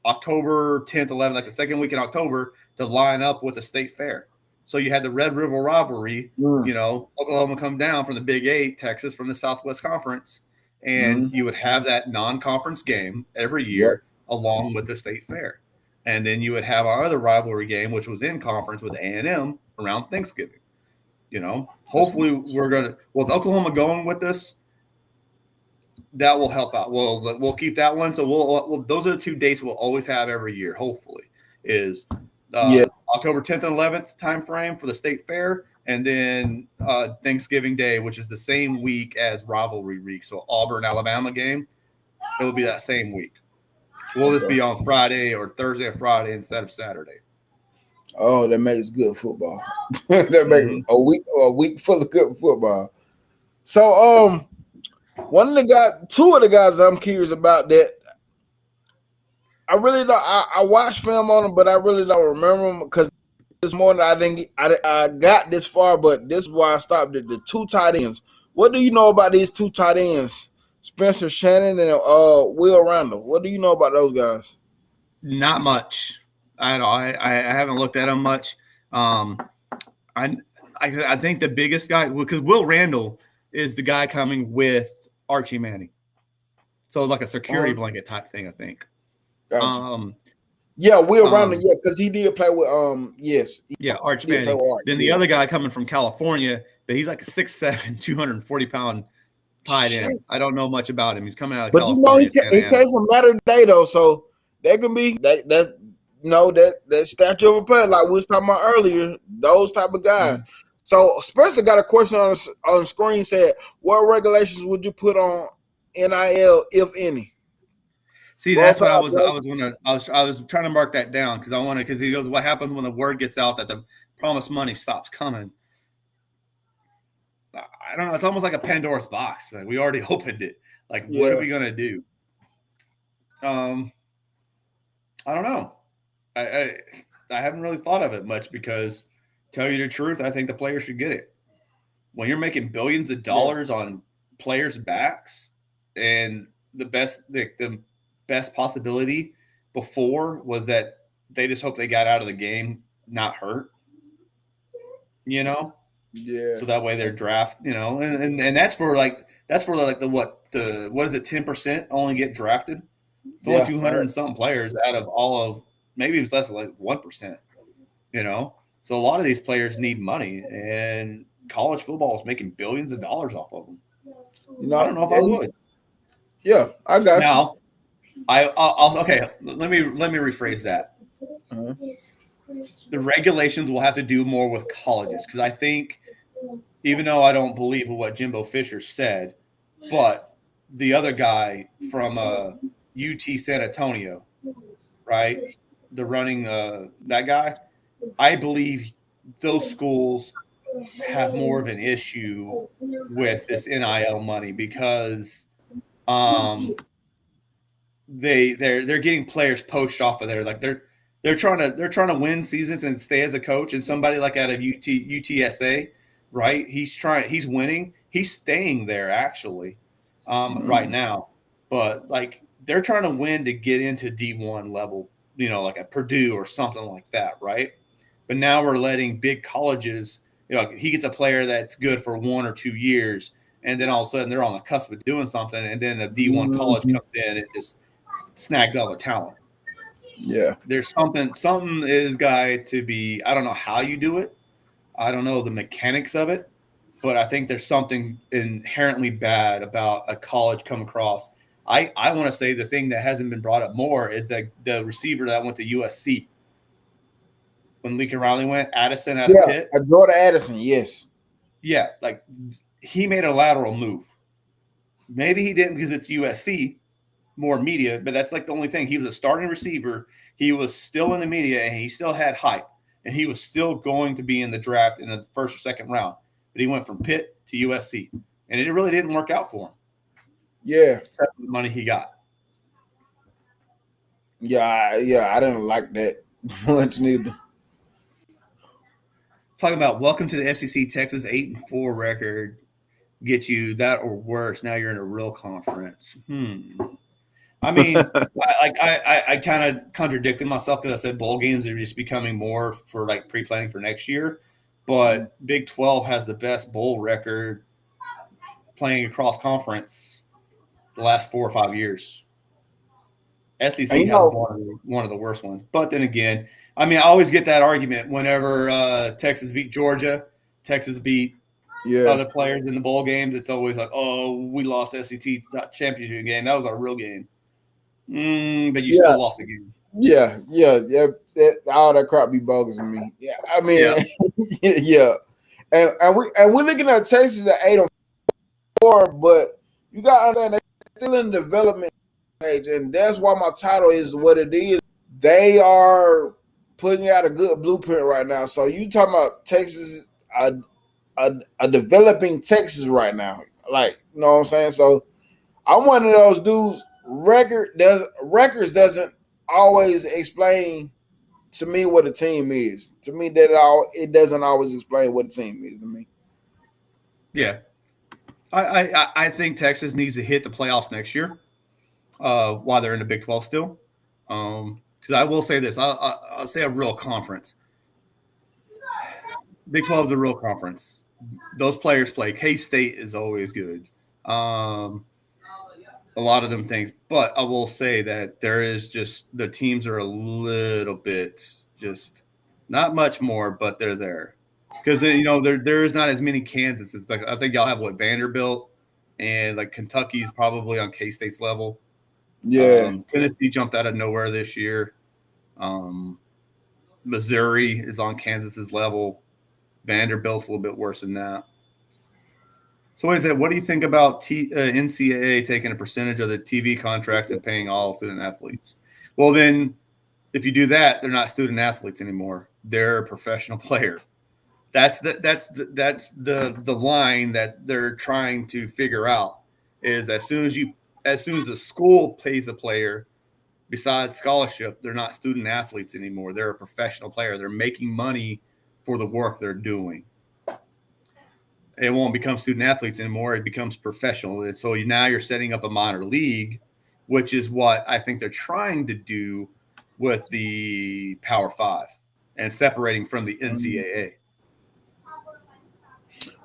October 10th, 11th, like the second week in October, to line up with the state fair. So you had the Red River rivalry. Oklahoma come down from the Big 8, Texas from the Southwest Conference. And you would have that non-conference game every year along with the state fair. And then you would have our other rivalry game, which was in conference with A&M around Thanksgiving. Hopefully with Oklahoma going with this, that will help out. We'll keep that one. So we'll those are the 2 dates we'll always have every year, hopefully, is October 10th and 11th time frame for the state fair. And then Thanksgiving Day, which is the same week as rivalry week. So Auburn, Alabama game, it will be that same week. We'll just be on Friday or Thursday or Friday instead of Saturday. Oh, that makes good football. That makes a week full of good football. So two of the guys I'm curious about that I really don't. I watched film on them, but I really don't remember them because this morning I got this far, but this is why I stopped at the 2 tight ends. What do you know about these 2 tight ends, Spencer Shannon and Will Randall? What do you know about those guys? Not much. I haven't looked at them much. I think the biggest guy, because Will Randall is the guy coming with Archie Manning, so like a security blanket type thing, I think. Gotcha. Will Randall, because he did play with Arch Manning. Then the other guy coming from California, but he's like a 6'7", 240-pound tight end. I don't know much about him. He's coming out of California. But he came from Mater Dei though, so that can be that statue of a player like we was talking about earlier. Those type of guys. Mm-hmm. So Spencer got a question on the screen. Said, what regulations would you put on NIL, if any? See, that's what I was trying to mark that down because he goes, what happens when the word gets out that the promised money stops coming? I don't know. It's almost like a Pandora's box. Like, we already opened it. Like, what are we going to do? I don't know. I haven't really thought of it much because, tell you the truth, I think the players should get it. when you're making billions of dollars on players' backs, and the best possibility before was that they just hope they got out of the game not hurt, Yeah. so that way their draft, and that's for the what is it, 10% only get drafted. It's only 200 and something players out of all of, maybe it's less than like 1%, so a lot of these players need money, and college football is making billions of dollars off of them. I don't know if I would. Yeah, I got now, you. I'll okay. Let me rephrase that. Uh-huh. The regulations will have to do more with colleges, because I think, even though I don't believe what Jimbo Fisher said, but the other guy from UT San Antonio, right? The running that guy, I believe those schools have more of an issue with this NIL money, because they're getting players poached off of there. Like they're trying to win seasons and stay as a coach, and somebody like out of UTSA, right? He's winning. He's staying there actually right now. But like they're trying to win to get into D1 level, like at Purdue or something like that, right? But now we're letting big colleges, he gets a player that's good for 1 or 2 years, and then all of a sudden they're on the cusp of doing something, and then a D1 college comes in and just snags all the talent. Yeah. There's something is got to be, I don't know how you do it. I don't know the mechanics of it, but I think there's something inherently bad about a college come across. I want to say the thing that hasn't been brought up more is that the receiver that went to USC when Lincoln Riley went, Addison out of Pitt. Jordan Addison, yes. Yeah, like he made a lateral move. Maybe he didn't because it's USC, more media, but that's like the only thing. He was a starting receiver. He was still in the media, and he still had hype, and he was still going to be in the draft in the first or second round. But he went from Pitt to USC, and it really didn't work out for him. Yeah. Except for the money he got. Yeah, I didn't like that much neither. Talking about welcome to the SEC. Texas 8-4 record get you that or worse. Now you're in a real conference. I mean, I kind of contradicted myself because I said bowl games are just becoming more for like pre-planning for next year. But Big 12 has the best bowl record playing across conference the last 4 or 5 years. SEC has one of the worst ones. But then again, I mean, I always get that argument whenever Texas beat Georgia, Texas beat other players in the bowl games. It's always like, oh, we lost SEC championship game. That was our real game. But you still lost the game. Yeah. All that crap be bogus to me. Yeah, I mean, yeah. And we're looking at Texas at 8-4, but you got to understand they're still in the development stage, and that's why my title is what it is. They are putting out a good blueprint right now. So you talking about Texas, a developing Texas right now, like, you know what I'm saying? So I'm one of those dudes. Records doesn't always explain to me what a team is. To me, it doesn't always explain what a team is to me. Yeah, I think Texas needs to hit the playoffs next year while they're in the Big 12 still. Because I will say this, I'll say a real conference. Big 12 is a real conference. Those players play. K-State is always good. A lot of them things, but I will say that there is just the teams are a little bit just not much more, but they're there because there is not as many Kansas. It's like I think y'all have Vanderbilt and like Kentucky's probably on K-State's level. Yeah, Tennessee jumped out of nowhere this year. Missouri is on Kansas's level. Vanderbilt's a little bit worse than that. So what do you think about NCAA taking a percentage of the TV contracts and paying all student athletes? Well, then if you do that, they're not student athletes anymore. They're a professional player. That's the line that they're trying to figure out is as soon as the school pays a player, besides scholarship, they're not student athletes anymore. They're a professional player. They're making money for the work they're doing. It won't become student athletes anymore. It becomes professional. And so now you're setting up a minor league, which is what I think they're trying to do with the Power Five and separating from the NCAA.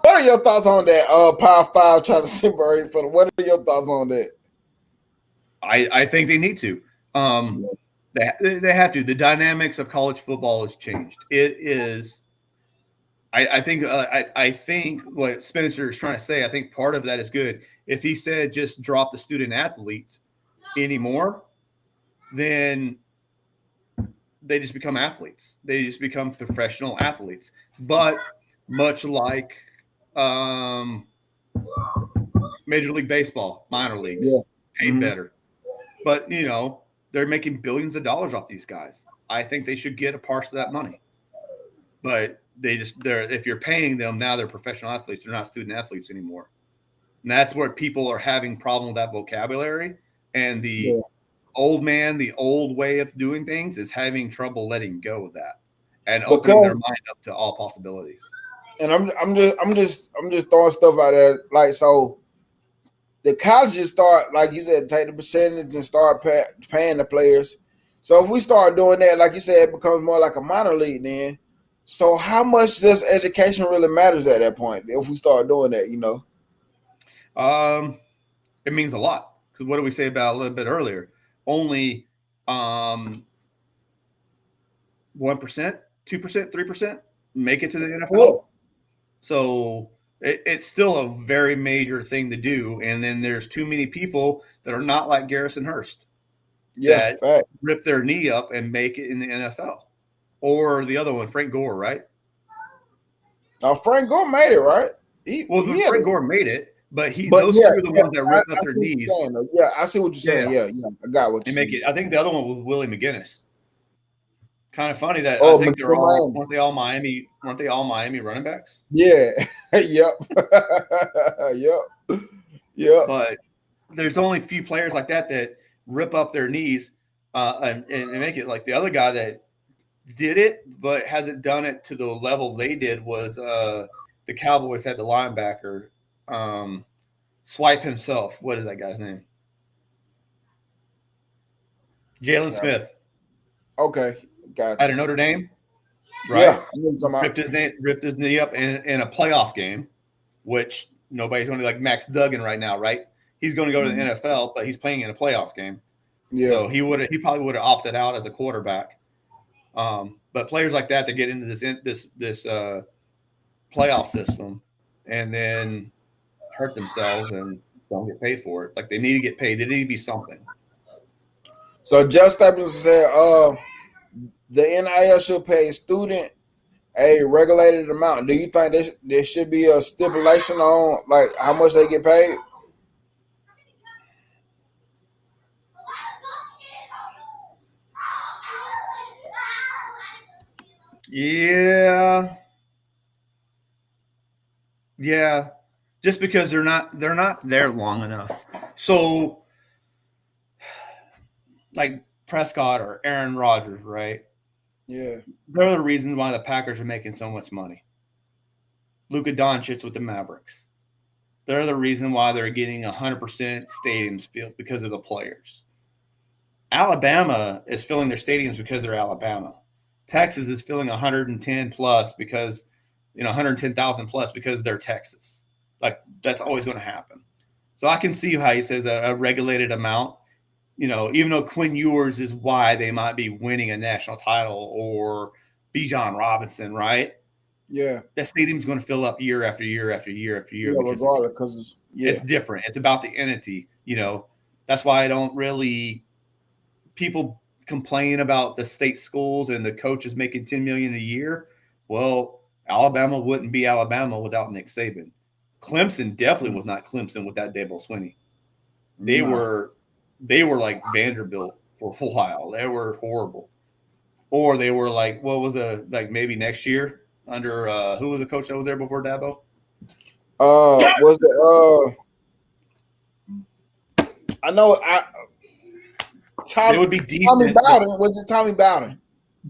What are your thoughts on that? Power Five trying to separate from. What are your thoughts on that? I think they need to. They have to. The dynamics of college football has changed. It is. I think what Spencer is trying to say. I think part of that is good. If he said just drop the student athletes anymore, then they just become athletes. They just become professional athletes. But much like Major League Baseball, minor leagues, paid better. But, they're making billions of dollars off these guys. I think they should get a part of that money. But if you're paying them, now they're professional athletes. They're not student athletes anymore. And that's where people are having problem with that vocabulary. And the old way of doing things is having trouble letting go of that and opening their mind up to all possibilities. And I'm just throwing stuff out there. Like, so the colleges start, like you said, take the percentage and start paying the players. So if we start doing that, like you said, it becomes more like a minor league then. So how much does education really matters at that point if we start doing that, It means a lot. Because what did we say about a little bit earlier? Only 1%, 2%, 3% make it to the NFL. Cool. So it's still a very major thing to do. And then there's too many people that are not like Garrison Hurst that rip their knee up and make it in the NFL. Or the other one, Frank Gore, right? Frank Gore made it, right? Frank Gore made it, but those two are the ones that ripped up their knees. Yeah, I see what you're saying. Yeah, I got what you're saying. I think the other one was Willie McGinnis. Kind of funny that I think they're all weren't they all Miami running backs? Yeah. Yep. Yep. But there's only a few players like that rip up their knees and make it. Like the other guy that did it but hasn't done it to the level they did was the Cowboys had the linebacker Swipe himself. What is that guy's name? Jalen Smith. Okay. Gotcha. Out of Notre Dame, right? Yeah, ripped his knee up in a playoff game, which nobody's going to like Max Duggan right now, right? He's going to go to the NFL, but he's playing in a playoff game. Yeah. So he probably would have opted out as a quarterback. But players like that get into this playoff system and then hurt themselves and don't get paid for it. Like they need to get paid. They need to be something. So Jeff Stapleton said, the NIL should pay a student a regulated amount. Do you think there should be a stipulation on like how much they get paid? Yeah. Just because they're not there long enough. So like Prescott or Aaron Rodgers, right? Yeah. They're the reason why the Packers are making so much money. Luka Doncic with the Mavericks. They're the reason why they're getting 100% stadiums filled because of the players. Alabama is filling their stadiums because they're Alabama. Texas is filling 110 plus because, 110,000 plus because they're Texas. Like that's always going to happen. So I can see how he says a regulated amount. Even though Quinn Ewers is why they might be winning a national title or Bijan Robinson, right? Yeah. That stadium's going to fill up year after year after year after year. Yeah, regardless, because it's different. It's about the entity. That's why I don't really – people complain about the state schools and the coaches making $10 million a year. Well, Alabama wouldn't be Alabama without Nick Saban. Clemson definitely was not Clemson without Dabo Swinney. They were like Vanderbilt for a while. They were horrible. Or they were like, what was maybe next year under who was the coach that was there before Dabo? I know it would be decent. Tommy Bowden. Was it Tommy Bowden?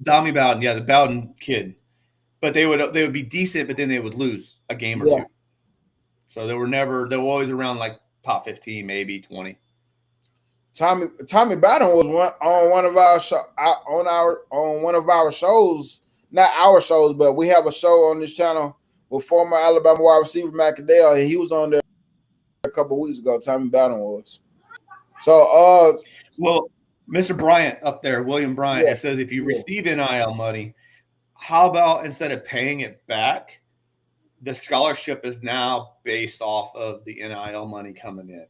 Tommy Bowden, yeah, the Bowden kid. But they would be decent, but then they would lose a game or two. So they were always around like top 15, maybe 20. Tommy Bowden was on one of our one of our shows, not our shows, but we have a show on this channel with former Alabama wide receiver McAdale, and he was on there a couple of weeks ago. Tommy Bowden was. So, well, Mr. Bryant up there, William Bryant, it says if you receive NIL money, how about instead of paying it back, the scholarship is now based off of the NIL money coming in,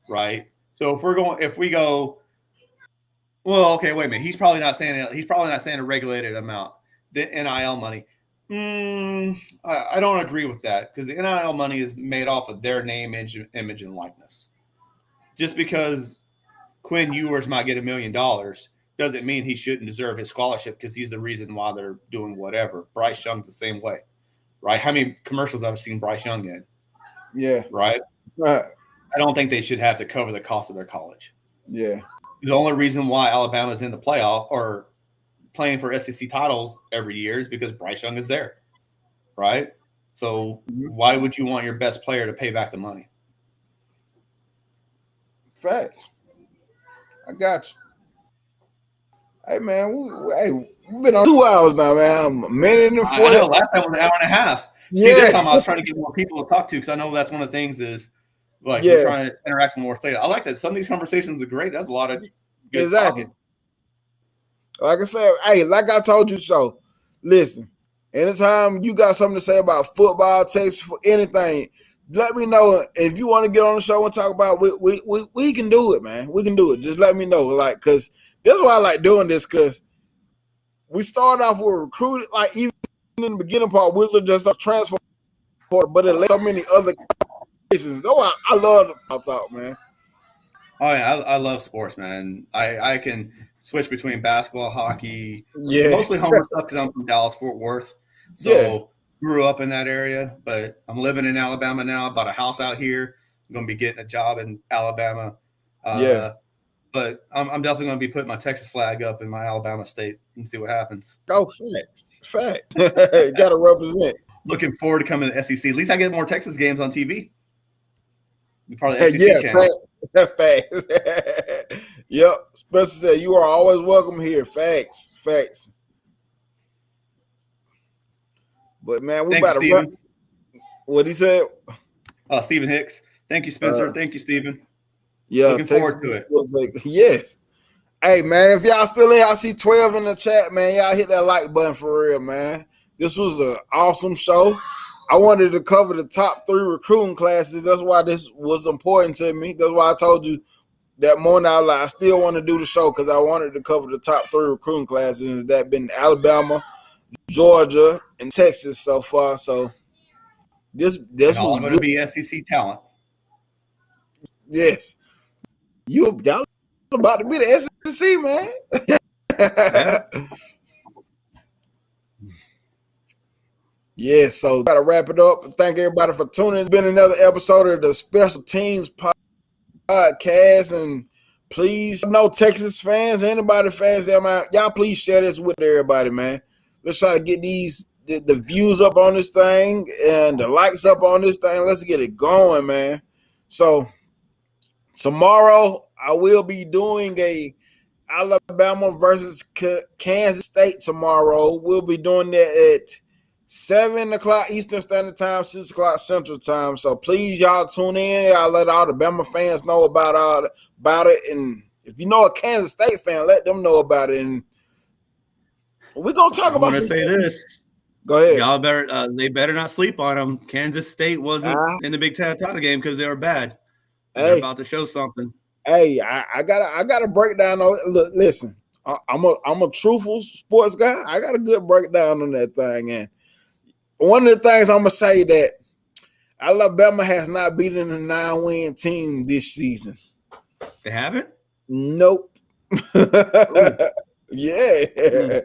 right? So if we go, well, okay, wait a minute. He's probably not saying a regulated amount. The NIL money. I don't agree with that because the NIL money is made off of their name, image, and likeness. Just because Quinn Ewers might get $1 million doesn't mean he shouldn't deserve his scholarship because he's the reason why they're doing whatever. Bryce Young's the same way, right? How many commercials I've seen Bryce Young in? Yeah. Right? I don't think they should have to cover the cost of their college. Yeah. The only reason why Alabama's in the playoff or playing for SEC titles every year is because Bryce Young is there, right? So why would you want your best player to pay back the money? Facts. I got you. Hey, man, we've been on 2 hours now, man. A minute and 40. I know, last time was an hour and a half. Yeah. See, this time I was trying to get more people to talk to because I know that's one of the things is we're trying to interact with more players. I like that. Some of these conversations are great. That's a lot of good talking. Like I said, hey, like I told you so. Listen, anytime you got something to say about football, Texas, for anything, let me know. If you want to get on the show and talk about it, we can do it, man. We can do it. Just let me know. Like, because that's why I like doing this, because we started off with recruiting, like even in the beginning part, we were just a transfer part, but it led so many other cases. Though I love the talk, man. Oh yeah, I love sports, man. I can switch between basketball, hockey, mostly homer stuff because I'm from Dallas, Fort Worth. So grew up in that area, but I'm living in Alabama now. Bought a house out here. I'm going to be getting a job in Alabama. But I'm definitely going to be putting my Texas flag up in my Alabama state and see what happens. Oh, fact. Got to represent. Looking forward to coming to the SEC. At least I get more Texas games on TV. Part of the SEC channel. Facts. Yep. Spencer said, you are always welcome here. Facts. But, man, we about to run. What he said? Stephen Hicks. Thank you, Spencer. Thank you, Stephen. Yeah. Looking forward to it. Yes. Hey, man, if y'all still in, I see 12 in the chat, man. Y'all hit that like button for real, man. This was an awesome show. I wanted to cover the top 3 recruiting classes. That's why this was important to me. That's why I told you that morning I still want to do the show because I wanted to cover the top 3 recruiting classes. That been Alabama, Georgia, and Texas so far. So this was going to be SEC talent. Yes. Y'all about to be the SEC, man. Yeah, so gotta wrap it up. Thank everybody for tuning in. It's been another episode of the Special Teams Podcast. And please, no Texas fans, anybody fans, y'all please share this with everybody, man. Let's try to get the views up on this thing and the likes up on this thing. Let's get it going, man. So tomorrow I will be doing a Alabama versus Kansas State tomorrow. We'll be doing that at 7 o'clock Eastern Standard Time, 6 o'clock Central Time. So please, y'all tune in. Y'all let all the Bama fans know about it. And if you know a Kansas State fan, let them know about it. And we're gonna talk about. I'm gonna say this. Go ahead. Y'all they better not sleep on them. Kansas State wasn't in the Big Ten title game because they were bad. They're about to show something. Hey, I got a breakdown on it. Look, listen, I'm a truthful sports guy. I got a good breakdown on that thing. And one of the things I'm gonna say that Alabama has not beaten a 9-win team this season. They haven't? Nope. Yeah.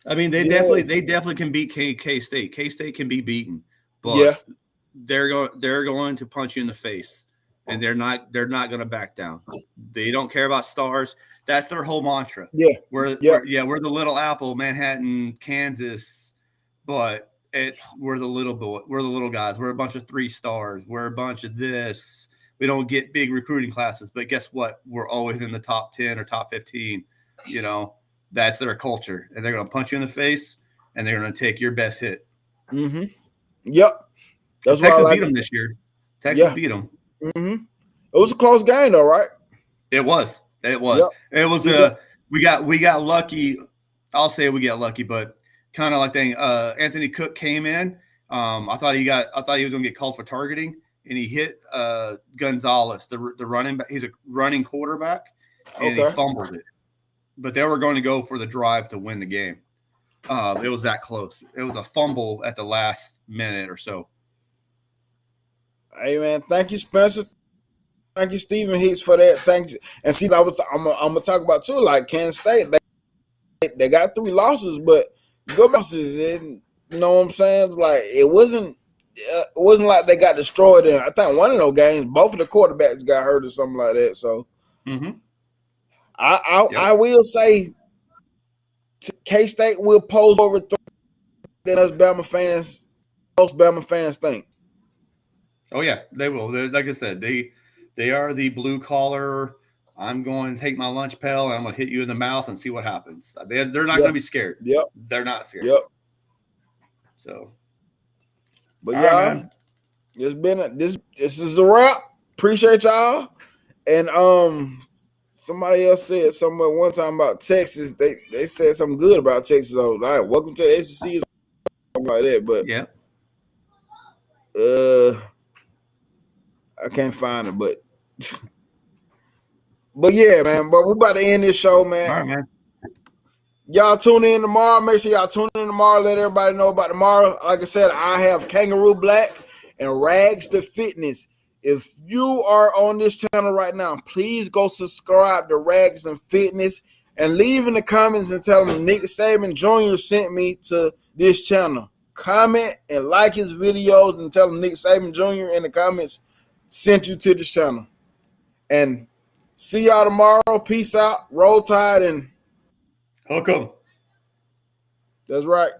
I mean, they definitely can beat K-State. K-State can be beaten, but they're going to punch you in the face, and they're not going to back down. They don't care about stars. That's their whole mantra. We're the Little Apple, Manhattan, Kansas, but we're the little guys. We're a bunch of 3 stars. We're a bunch of this. We don't get big recruiting classes, but guess what? We're always in the top 10 or top 15. You know, that's their culture, and they're going to punch you in the face, and they're going to take your best hit. Mm-hmm. Yep. That's Texas why beat them this year. Texas beat them. Mm-hmm. It was a close game, though, right? It was. Yep. It was. We got lucky. I'll say we got lucky, but kind of like Anthony Cook came in. I thought he was going to get called for targeting, and he hit Gonzalez, the running back. He's a running quarterback, and he fumbled it. But they were going to go for the drive to win the game. It was that close. It was a fumble at the last minute or so. Hey, man, thank you, Spencer. Thank you, Stephen Hicks, for that. Thank you. And see, I'm gonna talk about too. Like Kansas State, they got 3 losses, but good losses. And you know what I'm saying? Like it wasn't like they got destroyed. In I think one of those games, both of the quarterbacks got hurt or something like that. So, I will say, K-State will pose over than us Bama fans. Most Bama fans think. Oh yeah, they will. Like I said, they are the blue collar. I'm going to take my lunch pail and I'm going to hit you in the mouth and see what happens. They're not going to be scared. Yep. They're not scared. Yep. So, but y'all, this is a wrap. Appreciate y'all. And somebody else said something at one time about Texas. They said something good about Texas. So, like, welcome to the SEC, something like that. But yeah. I can't find it, but yeah, man. But we're about to end this show, man. All right, man. Y'all tune in tomorrow. Make sure y'all tune in tomorrow. Let everybody know about tomorrow. Like I said, I have Kangaroo Black and Rags to Fitness. If you are on this channel right now, please go subscribe to Rags and Fitness and leave in the comments and tell them Nick Saban Jr. sent me to this channel. Comment and like his videos and tell them Nick Saban Jr. in the comments sent you to this channel. And see y'all tomorrow. Peace out. Roll Tide and hook 'em. That's right.